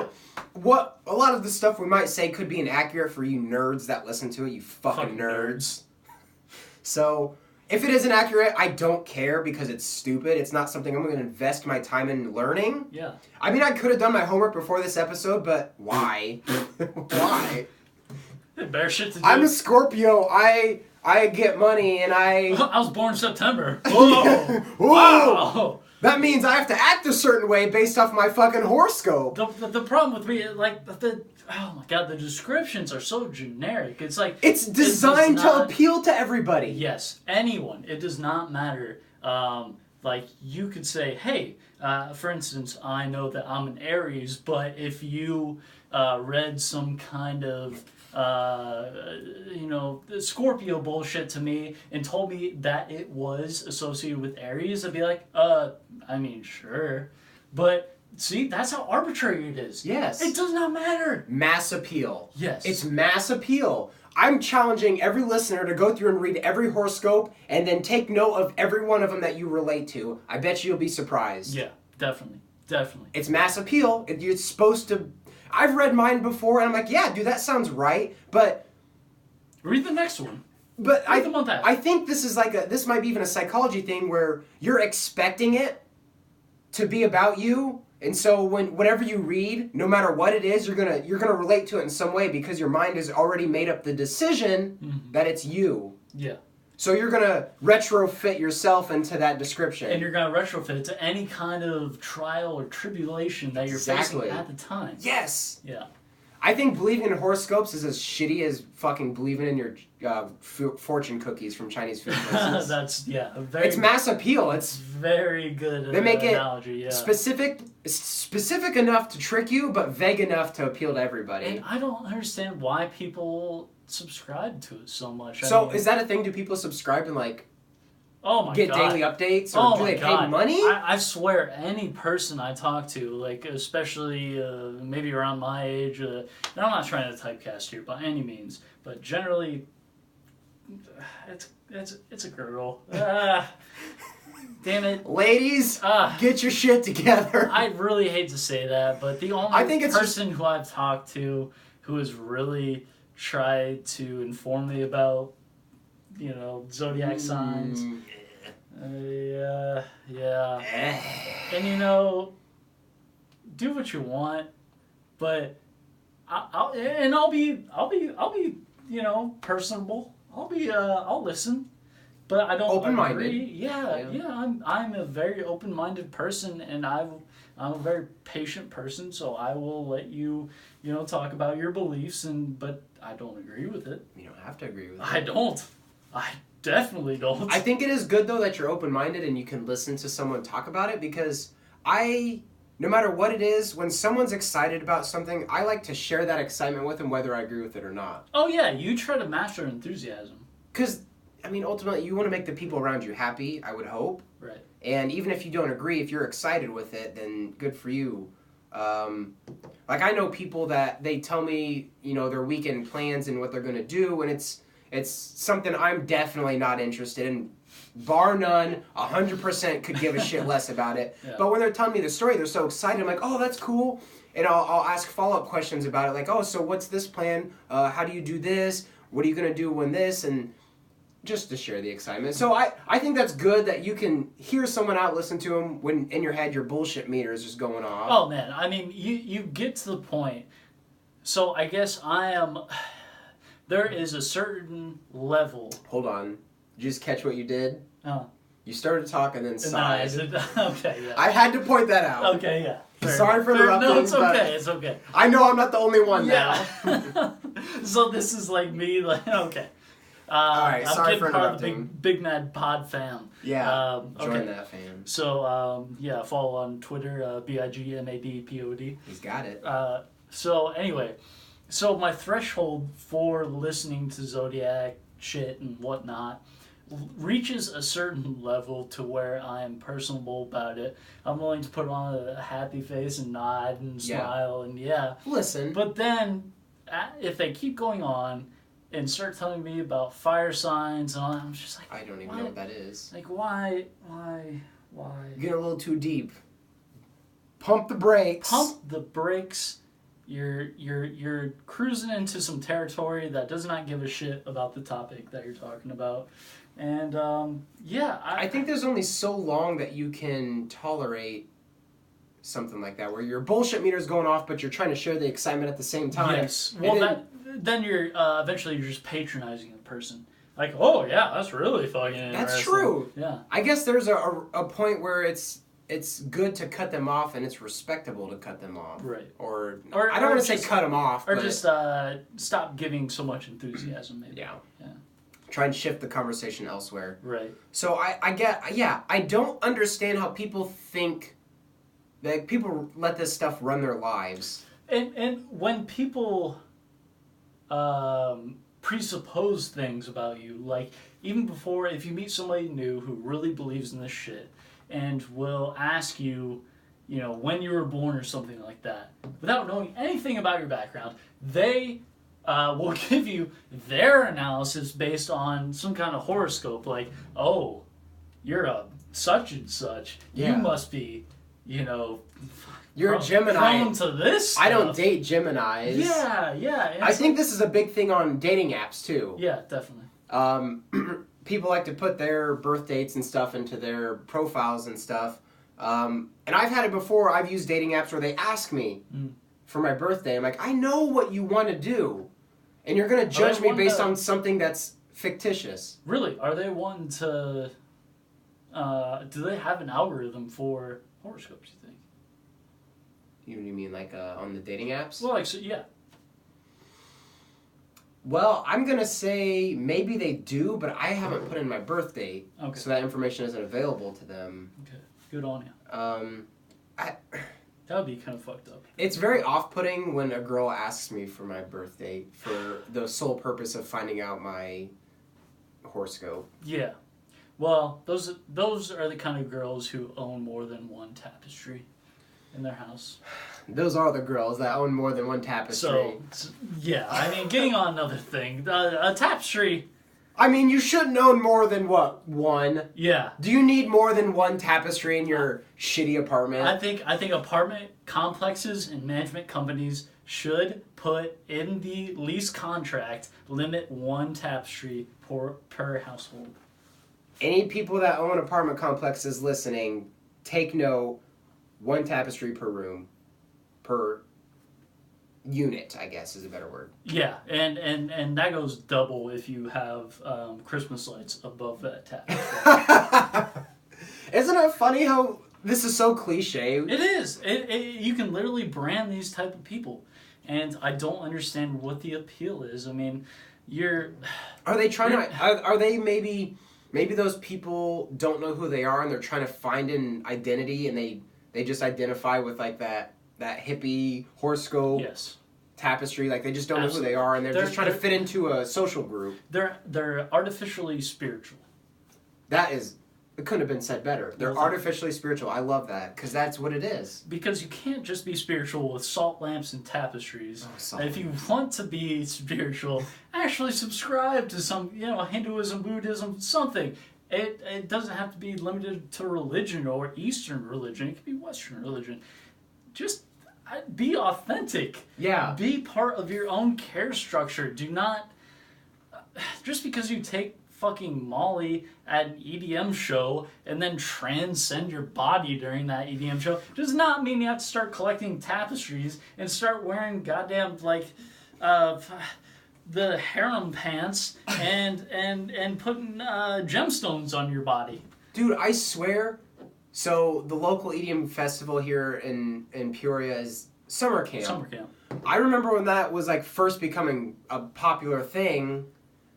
what a lot of the stuff we might say could be inaccurate for you nerds that listen to it. You fucking nerds. So if it isn't accurate, I don't care because it's stupid. It's not something I'm going to invest my time in learning. Yeah. I mean, I could have done my homework before this episode, but why? Why? Better shit to do. I'm a Scorpio. I get money and I was born in September. Whoa! Wow! That means I have to act a certain way based off my fucking horoscope. The problem with me, like, oh my god, the descriptions are so generic. It's like... It's designed to appeal to everybody. Yes, anyone. It does not matter. Like, you could say, hey, for instance, I know that I'm an Aries, but if you read some kind of... Scorpio bullshit to me and told me that it was associated with Aries, I'd be like, I mean, sure. But, see, that's how arbitrary it is. Yes. It does not matter. Mass appeal. Yes. It's mass appeal. I'm challenging every listener to go through and read every horoscope and then take note of every one of them that you relate to. I bet you'll be surprised. Yeah, definitely. Definitely. It's mass appeal. It's supposed to... I've read mine before, and I'm like, yeah, dude, that sounds right, but... Read the next one. But Read the month after. I think this is this might be even a psychology thing where you're expecting it to be about you, and so whatever you read, no matter what it is, you're gonna relate to it in some way because your mind has already made up the decision that it's you. Yeah. So you're going to retrofit yourself into that description. And you're going to retrofit it to any kind of trial or tribulation that you're facing at the time. Yes. Yeah. I think believing in horoscopes is as shitty as fucking believing in your fortune cookies from Chinese food places. That's, yeah. It's mass appeal. It's very good they make analogy, it specific enough to trick you, but vague enough to appeal to everybody. And I don't understand why people subscribe to it so much. Is that a thing? Do people subscribe and oh my get God. daily updates, or do they pay money? I swear, any person I talk to, like especially maybe around my age, and I'm not trying to typecast here by any means, but generally, it's a girl. Damn it, ladies, get your shit together. I really hate to say that, but the only person who I've talked to who has really tried to inform me about, zodiac signs. Yeah. And do what you want, but I'll be personable. I'll listen, but I don't open-minded. agree. Yeah. I'm a very open-minded person, and I'm a very patient person, so I will let you, talk about your beliefs, but I don't agree with it. You don't have to agree with it. I don't. I definitely don't. I think it is good, though, that you're open-minded and you can listen to someone talk about it, because no matter what it is, when someone's excited about something, I like to share that excitement with them, whether I agree with it or not. Oh, yeah, you try to match their enthusiasm. Because, ultimately, you want to make the people around you happy, I would hope. Right. And even if you don't agree, if you're excited with it, then good for you. I know people that they tell me, their weekend plans and what they're going to do, and it's something I'm definitely not interested in. Bar none, 100% could give a shit less about it. Yeah. But when they're telling me the story, they're so excited. I'm like, oh, that's cool. And I'll ask follow-up questions about it, like, oh, so what's this plan? How do you do this? What are you going to do when this? And just to share the excitement. So I think that's good that you can hear someone out, listen to them, when in your head your bullshit meter is just going off. Oh, man. You get to the point. So I guess there is a certain level. Hold on. Did you just catch what you did? Oh. You started talking and then sighed. Okay, yeah. I had to point that out. Okay, yeah. Sorry for interrupting. No, it's okay. It's okay. I know I'm not the only one now. So this is like me, okay. All right, sorry for interrupting. I'm part of the Big Mad Pod fam. Yeah, join that fam. So, follow on Twitter, BIGMADPOD. He's got it. So, anyway, my threshold for listening to Zodiac shit and whatnot reaches a certain level to where I'm personable about it. I'm willing to put on a happy face and nod and smile and listen. But then, if they keep going on and start telling me about fire signs and all that, I'm just like, I don't even know what that is. Like, why? You're getting a little too deep. Pump the brakes. You're cruising into some territory that does not give a shit about the topic that you're talking about. And, I think there's only so long that you can tolerate something like that, where your bullshit meter's going off, but you're trying to share the excitement at the same time. Yes. Well, then you're eventually you're just patronizing the person. Like, oh yeah, that's really fucking interesting. That's true. Yeah. I guess there's a point where it's good to cut them off, and it's respectable to cut them off. Right. Or I don't want to say cut them off, or but just stop giving so much enthusiasm. Maybe. Yeah. Try and shift the conversation elsewhere. Right. So I don't understand how people think that people let this stuff run their lives. And when people presuppose things about you, like even before, if you meet somebody new who really believes in this shit and will ask you, when you were born or something like that, without knowing anything about your background, they will give you their analysis based on some kind of horoscope, like, oh, you're a such and such. Yeah. You must be, You're a Gemini. Prone to this stuff. I don't date Geminis. Yeah. I think this is a big thing on dating apps too. Yeah, definitely. People like to put their birth dates and stuff into their profiles and stuff. And I've had it before. I've used dating apps where they ask me for my birthday. I'm like, I know what you want to do. And you're going to judge me based on something that's fictitious. Really? Are they one to... do they have an algorithm for horoscopes, you think? You mean like on the dating apps? Well, yeah. Well, I'm going to say maybe they do, but I haven't put in my birth date. Okay. So that information isn't available to them. Okay. Good on you. That would be kind of fucked up. It's very off-putting when a girl asks me for my birth date for the sole purpose of finding out my horoscope. Yeah. Well, those are the kind of girls who own more than one tapestry in their house. Those are the girls that own more than one tapestry. So yeah, I mean, getting on another thing, a tapestry... I mean, you shouldn't own more than, what, one? Yeah. Do you need more than one tapestry in your shitty apartment? I think apartment complexes and management companies should put in the lease contract, limit one tapestry per household. Any people that own apartment complexes listening, take note, one tapestry per room, per unit, I guess is a better word. Yeah, and that goes double if you have Christmas lights above that tapestry. Isn't it funny how this is so cliche? It is. You can literally brand these type of people, and I don't understand what the appeal is. I mean, Are they trying to? Are they maybe those people don't know who they are and they're trying to find an identity and they just identify with like that hippie horoscope tapestry, like they just don't know who they are and they're just trying to fit into a social group. They're artificially spiritual. It couldn't have been said better. They're artificially spiritual. I love that because that's what it is. Because you can't just be spiritual with salt lamps and tapestries. If you want to be spiritual, actually subscribe to some, Hinduism, Buddhism, something. It doesn't have to be limited to religion or Eastern religion. It could be Western religion. Just be authentic. Yeah. Be part of your own care structure. Do not... Just because you take fucking Molly at an EDM show and then transcend your body during that EDM show does not mean you have to start collecting tapestries and start wearing goddamn, the harem pants and putting gemstones on your body. Dude, I swear... So, the local EDM festival here in Peoria is Summer Camp. Summer Camp. I remember when that was, first becoming a popular thing,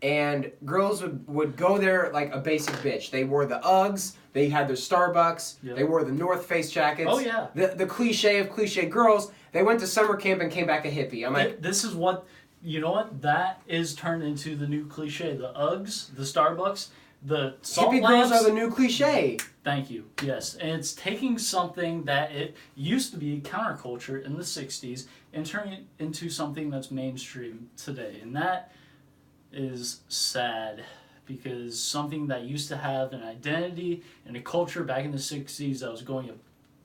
and girls would go there like a basic bitch. They wore the Uggs, they had their Starbucks, they wore the North Face jackets. Oh, yeah. The cliche of cliche girls. They went to summer camp and came back a hippie. I'm like... This is what... You know what? That is turned into the new cliche. The Uggs, the Starbucks... The salt hippie lamps, girls are the new cliche. Thank you. Yes. And it's taking something that it used to be counterculture in the 60s and turning it into something that's mainstream today. And that is sad because something that used to have an identity and a culture back in the 60s that was going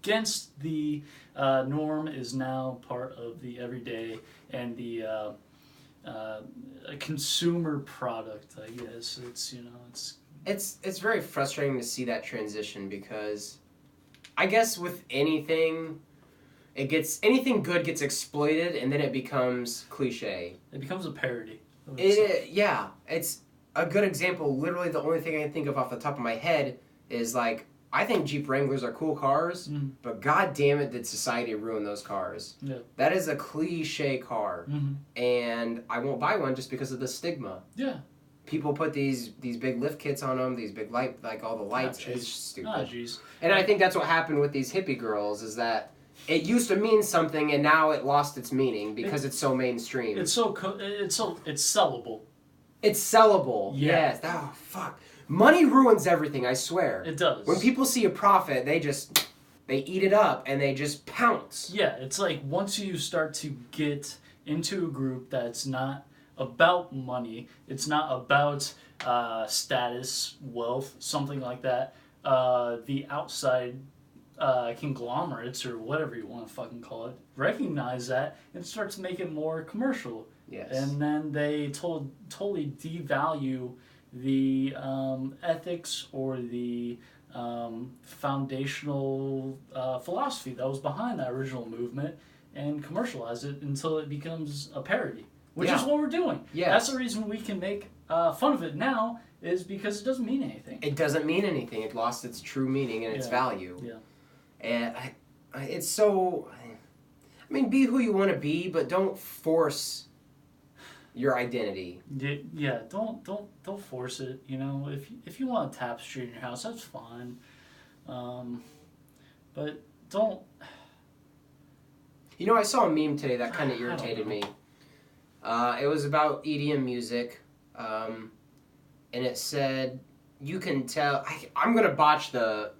against the norm is now part of the everyday and the a consumer product, I guess. It's very frustrating to see that transition because I guess with anything anything good gets exploited and then it becomes cliche. It becomes a parody. It's a good example. Literally the only thing I can think of off the top of my head is I think Jeep Wranglers are cool cars, but god damn it did society ruin those cars. Yeah. That is a cliche car. And I won't buy one just because of the stigma. Yeah. People put these big lift kits on them, these big light, all the lights. It's stupid. Oh, jeez. And I think that's what happened with these hippie girls is that it used to mean something and now it lost its meaning because it's so mainstream. It's sellable. It's sellable. Yeah. Yes. Oh, fuck. Money ruins everything, I swear. It does. When people see a profit, they eat it up and they just pounce. Yeah, it's like once you start to get into a group that's not about money, it's not about status, wealth, something like that, the outside conglomerates or whatever you want to fucking call it recognize that and start to make it more commercial. Yes. And then they totally devalue the ethics or the foundational philosophy that was behind that original movement and commercialize it until it becomes a parody, which is what we're doing. Yes. That's the reason we can make fun of it now, is because it doesn't mean anything. It doesn't mean anything. It lost its true meaning and its value. Yeah. And it's so... I mean, be who you want to be, but don't force your identity. Yeah, don't force it. You know, if you want a tapestry in your house, that's fine. But don't... You know, I saw a meme today that kind of irritated me. It was about EDM music, and it said, you can tell... I'm going to botch the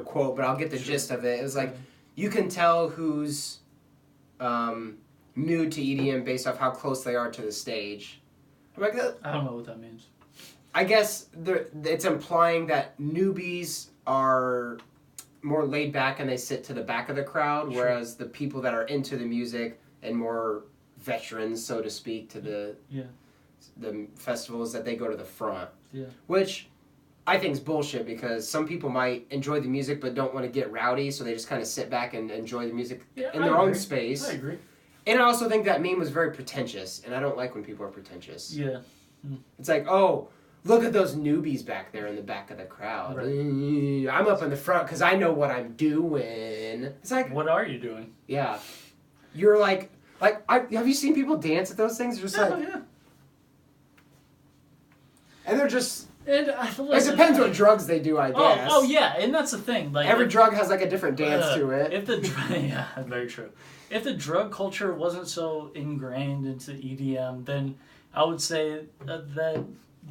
quote, but I'll get the gist of it. It was like, you can tell who's new to EDM based off how close they are to the stage. I'm like, I don't know what that means. I guess it's implying that newbies are more laid back and they sit to the back of the crowd, whereas the people that are into the music and more veterans, so to speak, to the festivals, that they go to the front. Yeah. Which I think is bullshit, because some people might enjoy the music but don't want to get rowdy, so they just kind of sit back and enjoy the music in their own space. I agree. And I also think that meme was very pretentious, and I don't like when people are pretentious. Yeah. It's like, oh, look at those newbies back there in the back of the crowd. Right. I'm up in the front because I know what I'm doing. It's like... What are you doing? Yeah. You're like have you seen people dance at those things? Just Yeah. And they're just... And it depends what drugs they do, I guess. Oh yeah, and that's the thing. Like, every drug has like a different dance to it. Yeah, very true. If the drug culture wasn't so ingrained into EDM, then I would say that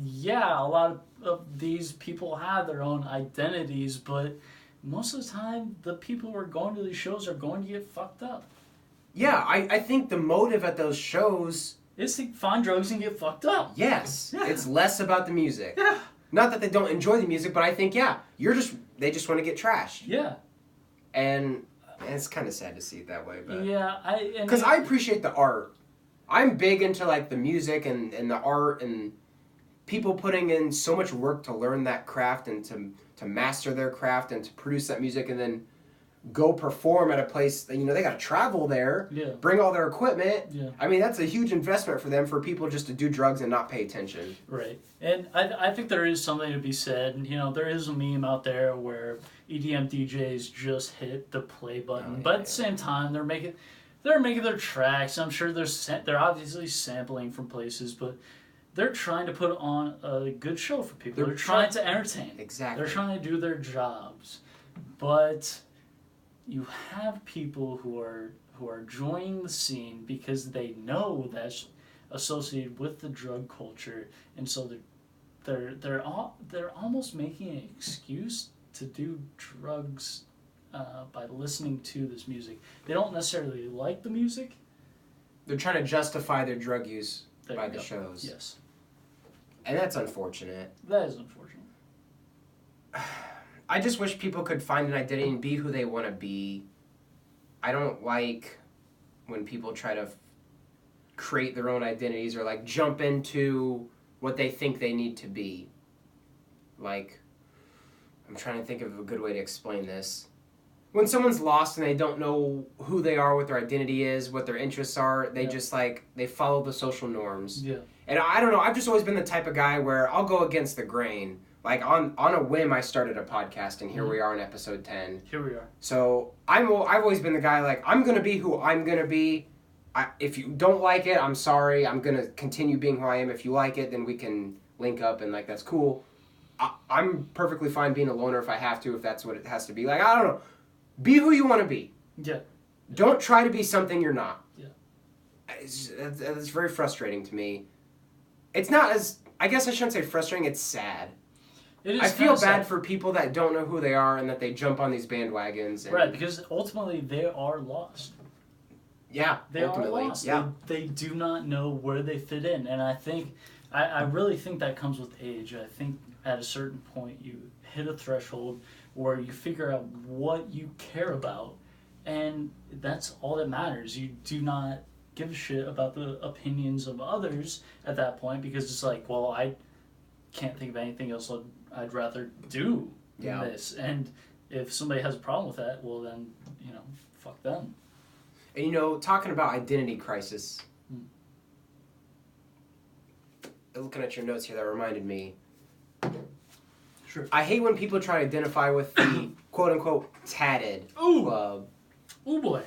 yeah, a lot of these people have their own identities, but most of the time, the people who are going to these shows are going to get fucked up. Yeah, I think the motive at those shows is to find drugs and get fucked up. Yes. Yeah. It's less about the music. Yeah. Not that they don't enjoy the music, but I think, they just want to get trashed. Yeah. And it's kind of sad to see it that way. But yeah, because I appreciate the art. I'm big into like the music and the art and people putting in so much work to learn that craft and to master their craft and to produce that music and then go perform at a place that, they got to travel there, bring all their equipment. Yeah. I mean, that's a huge investment for them, for people just to do drugs and not pay attention. Right. And I think there is something to be said. There is a meme out there where EDM DJs just hit the play button, but at the same time, they're making their tracks. I'm sure they're obviously sampling from places, but they're trying to put on a good show for people. They're trying to entertain. Exactly. They're trying to do their jobs. But you have people who are joining the scene because they know that's associated with the drug culture, and so they're almost making an excuse to do drugs by listening to this music. They don't necessarily like the music. They're trying to justify their drug use by the go. shows. Yes. And that's unfortunate. That is unfortunate. I just wish people could find an identity and be who they want to be. I don't like when people try to create their own identities or like jump into what they think they need to be. Like, I'm trying to think of a good way to explain this. When someone's lost and they don't know who they are, what their identity is, what their interests are, they just they follow the social norms. Yeah. And I don't know, I've just always been the type of guy where I'll go against the grain. Like, on a whim, I started a podcast, and here we are in episode 10. Here we are. So, I've always been the guy, like, I'm going to be who I'm going to be. If you don't like it, I'm sorry. I'm going to continue being who I am. If you like it, then we can link up, and, like, that's cool. I'm perfectly fine being a loner if I have to, if that's what it has to be. Like, I don't know. Be who you want to be. Yeah. Don't try to be something you're not. Yeah. It's very frustrating to me. It's not as... I guess I shouldn't say frustrating. It's sad. I feel bad for people that don't know who they are and that they jump on these bandwagons. Right, because ultimately they are lost. Yeah, they ultimately. are lost. Yeah. They do not know where they fit in, and I really think that comes with age. I at a certain point you hit a threshold where you figure out what you care about, and that's all that matters. You do not give a shit about the opinions of others at that point, because it's like, well, I can't think of anything else I'd rather do than this. And if somebody has a problem with that, well then, fuck them. And talking about identity crisis, looking at your notes here, that reminded me. Sure. I hate when people try to identify with the quote-unquote tatted club. Ooh boy.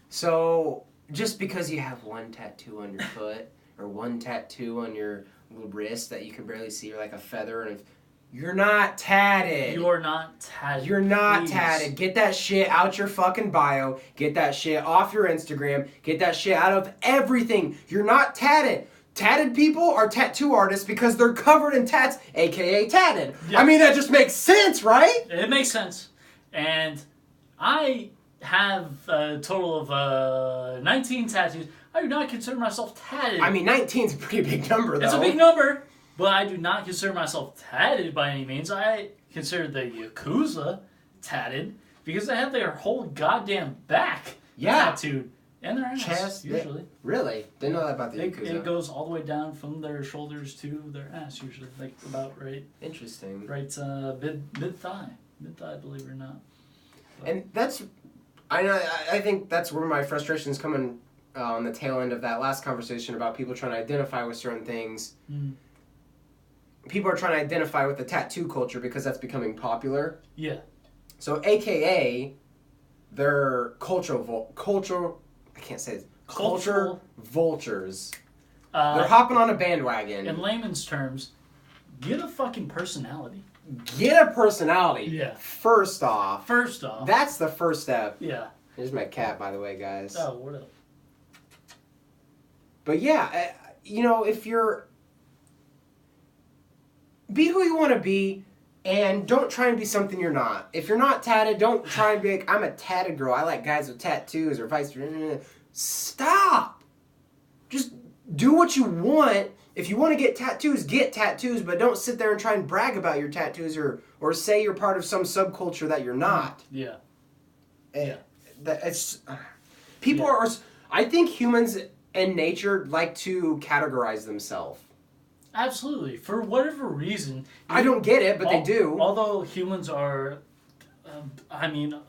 So, just because you have one tattoo on your foot, or one tattoo on your little wrist that you can barely see, or like a feather, and if you're not tatted. You're not tatted. You're not please. tatted. Get that shit out your fucking bio. Get that shit off your Instagram. Get that shit out of everything. You're not tatted. Tatted people are tattoo artists because they're covered in tats, aka tatted. Yeah. I mean, that just makes sense, right? It makes sense. And I have a total of 19 tattoos. I do not consider myself tatted. I mean, 19's a pretty big number, though. It's a big number, but I do not consider myself tatted by any means. I consider the Yakuza tatted because they have their whole goddamn back tattooed. And their ass, chest, usually. Really? Didn't know that about the Yakuza. It goes all the way down from their shoulders to their ass, usually. Like, about right... Interesting. Right, mid-thigh. Mid-thigh, believe it or not. But. And that's... I think that's where my frustration's coming on the tail end of that last conversation about people trying to identify with certain things. Mm. People are trying to identify with the tattoo culture because that's becoming popular. Yeah. So, AKA, they're cultural I can't say it. Culture vultures. They're hopping on a bandwagon. In layman's terms, get a fucking personality. Get a personality. Yeah. First off. That's the first step. Yeah. Here's my cat, by the way, guys. Oh, what up? But yeah, if you're... Be who you want to be, and don't try and be something you're not. If you're not tatted, don't try and be like, I'm a tatted girl. I like guys with tattoos, or vice versa. Stop! Just do what you want. If you want to get tattoos, but don't sit there and try and brag about your tattoos or say you're part of some subculture that you're not. Yeah. People are... I think humans in nature like to categorize themselves. Absolutely. For whatever reason. I don't get it, but they do. Although humans are,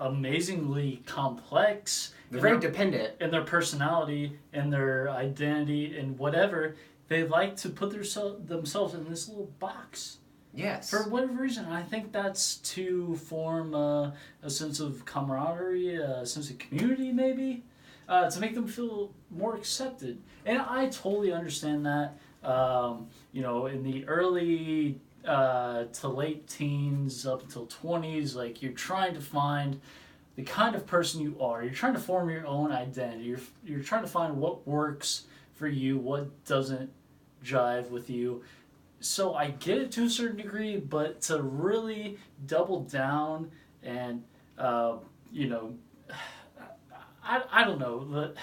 amazingly complex. They're very dependent. In their personality, and their identity, and whatever, they like to put themselves in this little box. Yes. For whatever reason. I think that's to form a sense of camaraderie, a sense of community, maybe. To make them feel more accepted. And I totally understand that. In the early to late teens up until 20s, like, you're trying to find the kind of person you are. You're trying to form your own identity. You're trying to find what works for you, what doesn't jive with you. So I get it to a certain degree, but to really double down and, I don't know, but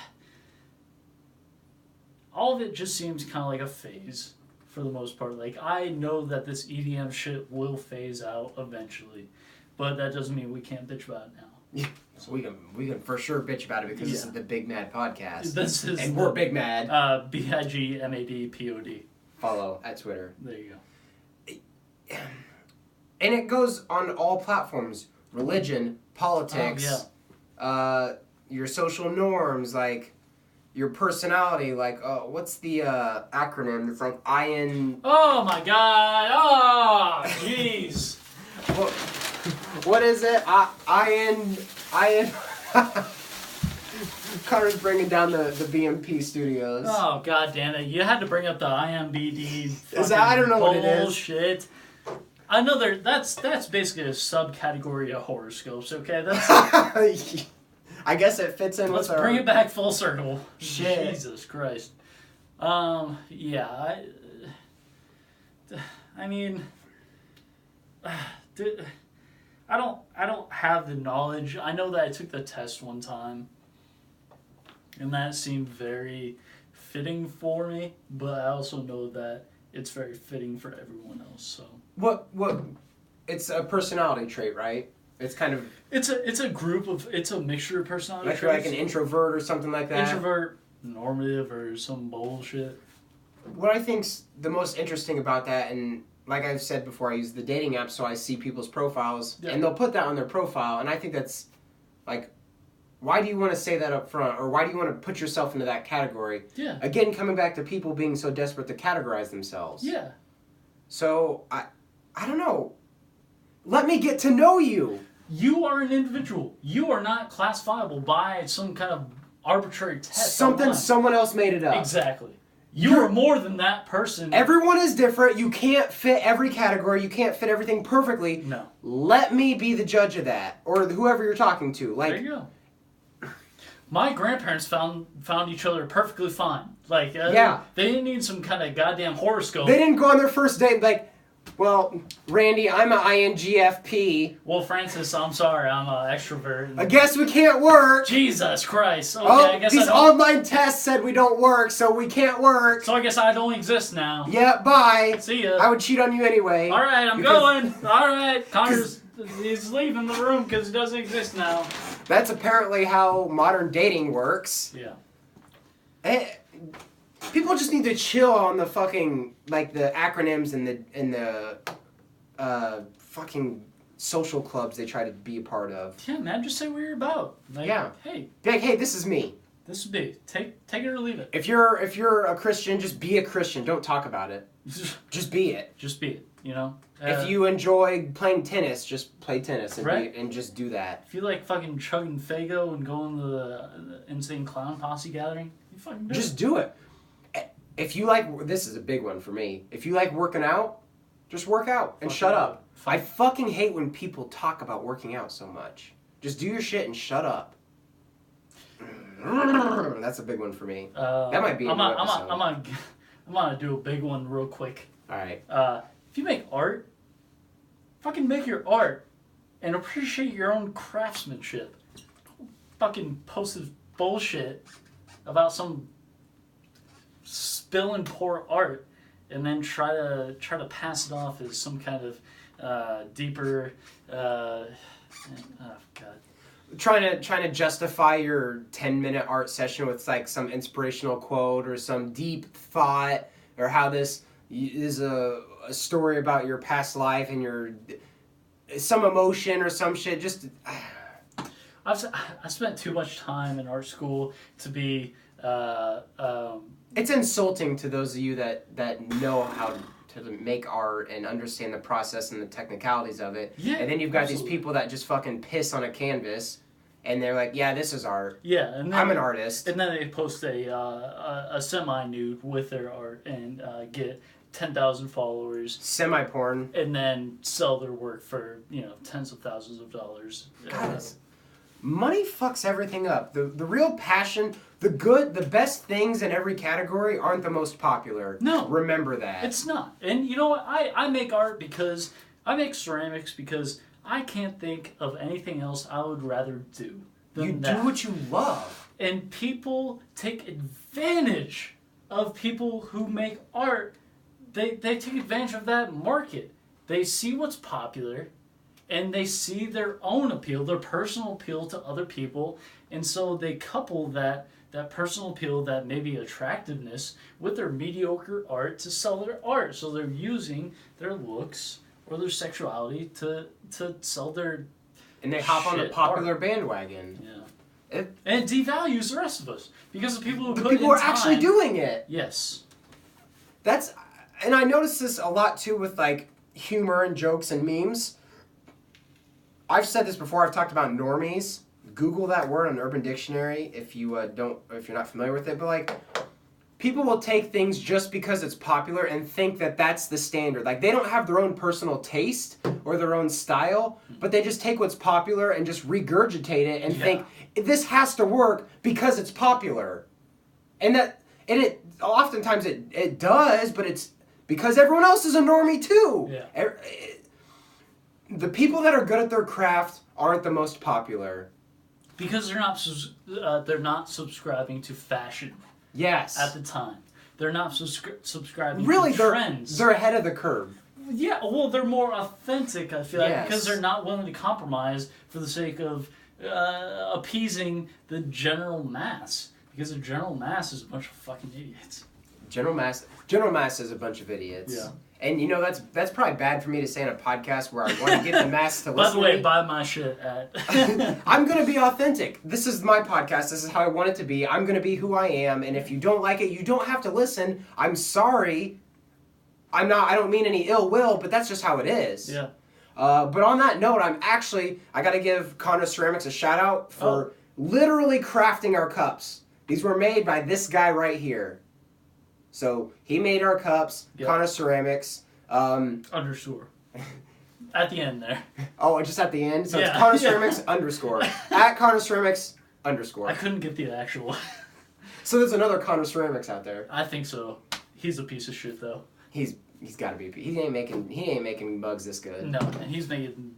all of it just seems kind of like a phase for the most part. Like, I know that this EDM shit will phase out eventually, but that doesn't mean we can't bitch about it now. Yeah. So we can for sure bitch about it because this is the Big Mad Podcast. And we're Big Mad. BIGMADPOD. Follow at Twitter. There you go. And it goes on all platforms. Religion, politics, your social norms, like your personality, like what's the acronym? It's like IN. Oh my god! Oh, jeez. What is it? IN. Carter's bringing down the BMP studios. Oh god damn it! You had to bring up the IMBD. I don't know what it is. Bullshit. That's basically a subcategory of horoscopes. Okay, that's. I guess it fits in. Let's bring it back full circle. Shit. Jesus Christ. Yeah. I don't have the knowledge. I know that I took the test one time, and that seemed very fitting for me. But I also know that it's very fitting for everyone else. So. What? It's a personality trait, right? It's kind of... It's a mixture of personality like traits. Like an introvert or something like that. Introvert, normative, or some bullshit. What I think's the most interesting about that, and like I've said before, I use the dating app so I see people's profiles, and they'll put that on their profile, and I think that's, like, why do you want to say that up front, or why do you want to put yourself into that category? Yeah. Again, coming back to people being so desperate to categorize themselves. Yeah. So, I don't know. Let me get to know you. You are an individual. You are not classifiable by some kind of arbitrary test. Something someone else made it up. Exactly. You're more than that person. Everyone is different. You can't fit every category. You can't fit everything perfectly. No. Let me be the judge of that, or whoever you're talking to. Like, there you go. My grandparents found each other perfectly fine. Like, yeah. They didn't need some kind of goddamn horoscope. They didn't go on their first date like, well, Randy, I'm an INGFP. Well, Francis, I'm sorry, I'm an extrovert. I guess we can't work. Jesus Christ. Okay, Oh, I guess these online tests said we don't work, so we can't work. So I guess I don't exist now. Yeah, bye. See ya. I would cheat on you anyway. All right, I'm going. All right, Connor's he's leaving the room because he doesn't exist now. That's apparently how modern dating works. Yeah. People just need to chill on the fucking, like, the acronyms and the fucking social clubs they try to be a part of. Yeah, man, just say what you're about. Like, yeah. Hey. Be like, hey, this is me. This would be take it or leave it. If you're a Christian, just be a Christian. Don't talk about it. Just be it. Just be it. You know. If you enjoy playing tennis, just play tennis and right? and just do that. If you like fucking chugging Faygo and going to the Insane Clown Posse gathering, you fucking do just do it. If you like, this is a big one for me. If you like working out, just work out and shut up. I fucking hate when people talk about working out so much. Just do your shit and shut up. That's a big one for me. That might be a new episode. I'm gonna do a big one real quick. All right. If you make art, fucking make your art and appreciate your own craftsmanship. Fucking post this bullshit about some spilling poor art and then try to pass it off as some kind of deeper oh god. Trying to justify your 10-minute art session with like some inspirational quote or some deep thought, or how this is a story about your past life and your some emotion or some shit. Just I spent too much time in art school to be it's insulting to those of you that know how to make art and understand the process and the technicalities of it. Yeah, and then you've got these people that just fucking piss on a canvas, and they're like, "Yeah, this is art. Yeah, and then, I'm an artist." And then they post a semi-nude with their art and get 10,000 followers. Semi-porn. And then sell their work for tens of thousands of dollars. God, money fucks everything up. The real passion, the best things in every category aren't the most popular. No. Remember that. It's not. And you know what? I make art because I make ceramics because I can't think of anything else I would rather do than that. You do what you love. And people take advantage of people who make art. They take advantage of that market. They see what's popular, and they see their own appeal, their personal appeal to other people, and so they couple that personal appeal, that maybe attractiveness, with their mediocre art to sell their art. So they're using their looks or their sexuality to sell their and they hop on the popular art. Bandwagon. Yeah. And it devalues the rest of us because the people who the put people in are actually time, doing it. Yes. And I noticed this a lot too with like humor and jokes and memes. I've said this before. I've talked about normies. Google that word on Urban Dictionary if you're not familiar with it. But like, people will take things just because it's popular and think that that's the standard. Like, they don't have their own personal taste or their own style, but they just take what's popular and just regurgitate it and think this has to work because it's popular. And it oftentimes it does, but it's because everyone else is a normie too. Yeah. The people that are good at their craft aren't the most popular. Because they're not subscribing to fashion. Yes. At the time, they're not subscribing really, to trends. They're ahead of the curve. Yeah, well, they're more authentic, I feel like, Yes. because they're not willing to compromise for the sake of appeasing the general mass. Because the general mass is a bunch of fucking idiots. General mass is a bunch of idiots. Yeah. And you know that's probably bad for me to say on a podcast where I want to get the mass to listen. By the way, to me. buy my shit at. I'm gonna be authentic. This is my podcast. This is how I want it to be. I'm gonna be who I am. And if you don't like it, you don't have to listen. I'm sorry. I don't mean any ill will, but that's just how it is. Yeah. But on that note, I gotta give Connor Ceramics a shout out for literally crafting our cups. These were made by this guy right here. So he made our cups, Yep. Connor Ceramics. Underscore. At the end there. Oh, just at the end? So Yeah. it's Connor Ceramics underscore. At Connor Ceramics underscore. I couldn't get the actual. So there's another Connor Ceramics out there. I think so. He's a piece of shit though. He's got to be. He ain't making bugs this good. No, and he's making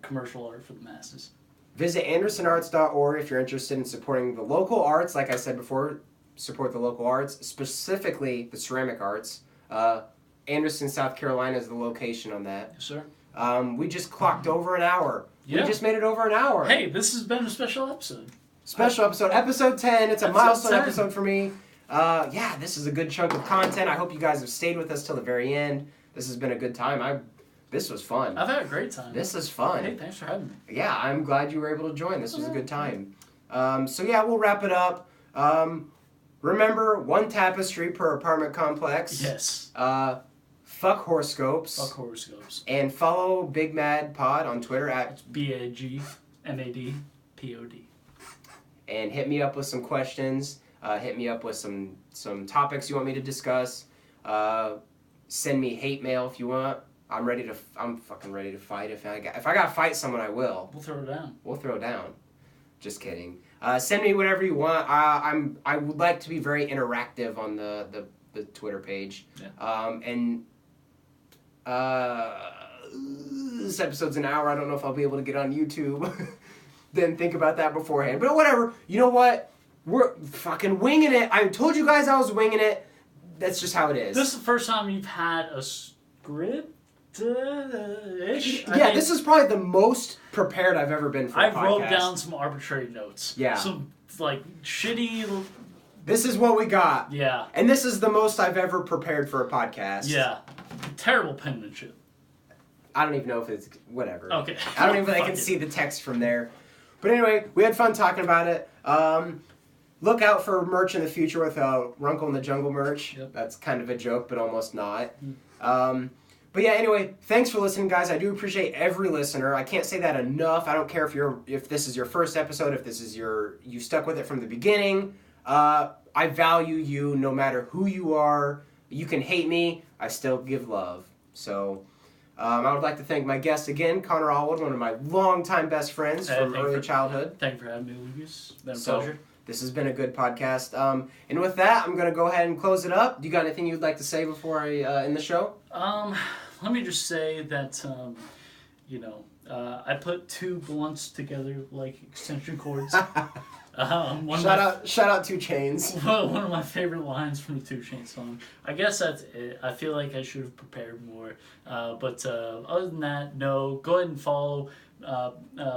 commercial art for the masses. Visit andersonarts.org if you're interested in supporting the local arts. Like I said before, support the local arts, specifically the ceramic arts. Anderson, South Carolina is the location on that. Yes, sir. We just clocked over an hour. Yeah. We just made it over an hour. Hey, this has been a special episode. Special episode, episode 10. It's a Episode milestone 10. episode for me. Yeah, this is a good chunk of content. I hope you guys have stayed with us till the very end. This has been a good time. This was fun. I've had a great time. This is fun. Hey, thanks for having me. Yeah, I'm glad you were able to join. This was a good time. So yeah, we'll wrap it up. Remember, one tapestry per apartment complex. Yes. Fuck horoscopes. Fuck horoscopes. And follow Big Mad Pod on Twitter at BAGMADPOD. and hit me up with some questions. Hit me up with some topics you want me to discuss. Send me hate mail if you want. I'm fucking ready to fight. If I gotta fight someone, I will. We'll throw it down. We'll throw down. Just kidding. Send me whatever you want. I would like to be very interactive on the Twitter page. Yeah. This episode's an hour. I don't know if I'll be able to get on YouTube. Didn't think about that beforehand. But whatever. You know what? We're fucking winging it. I told you guys I was winging it. That's just how it is. This is the first time you've had a script ish. Yeah, this is probably the most prepared I've ever been for a podcast. I wrote down some arbitrary notes. Yeah. Some like shitty. This is what we got. Yeah. And this is the most I've ever prepared for a podcast. Yeah. Terrible penmanship. I don't even know if it's whatever. Okay. I don't even think I can see the text from there. But anyway, we had fun talking about it. Look out for merch in the future with Runkle in the Jungle merch. Yep. That's kind of a joke, but almost not. But yeah, anyway, thanks for listening, guys. I do appreciate every listener. I can't say that enough. I don't care if this is your first episode, if this is you stuck with it from the beginning. I value you no matter who you are. You can hate me. I still give love. So I would like to thank my guest again, Connor Allwood, one of my longtime best friends from early childhood. Thank you for having me, Lucas. It's been a pleasure. This has been a good podcast. And with that, I'm going to go ahead and close it up. Do you got anything you'd like to say before I end the show? Let me just say that, I put two blunts together like extension cords. Shout out 2 Chains. One of my favorite lines from the 2 Chainz song. I guess that's it. I feel like I should have prepared more. But other than that, no. Go ahead and follow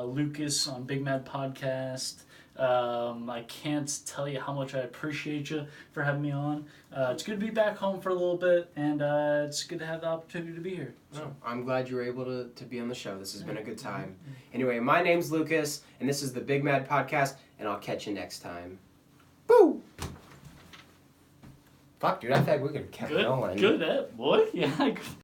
Lucas on Big Mad Podcast. I can't tell you how much I appreciate you for having me on. It's good to be back home for a little bit, and it's good to have the opportunity to be here. So. Oh, I'm glad you were able to be on the show. This has been a good time. Anyway, my name's Lucas, and this is the Big Mad Podcast, and I'll catch you next time. Boo! Fuck, dude, I thought we could have kept going. Good, boy. Yeah.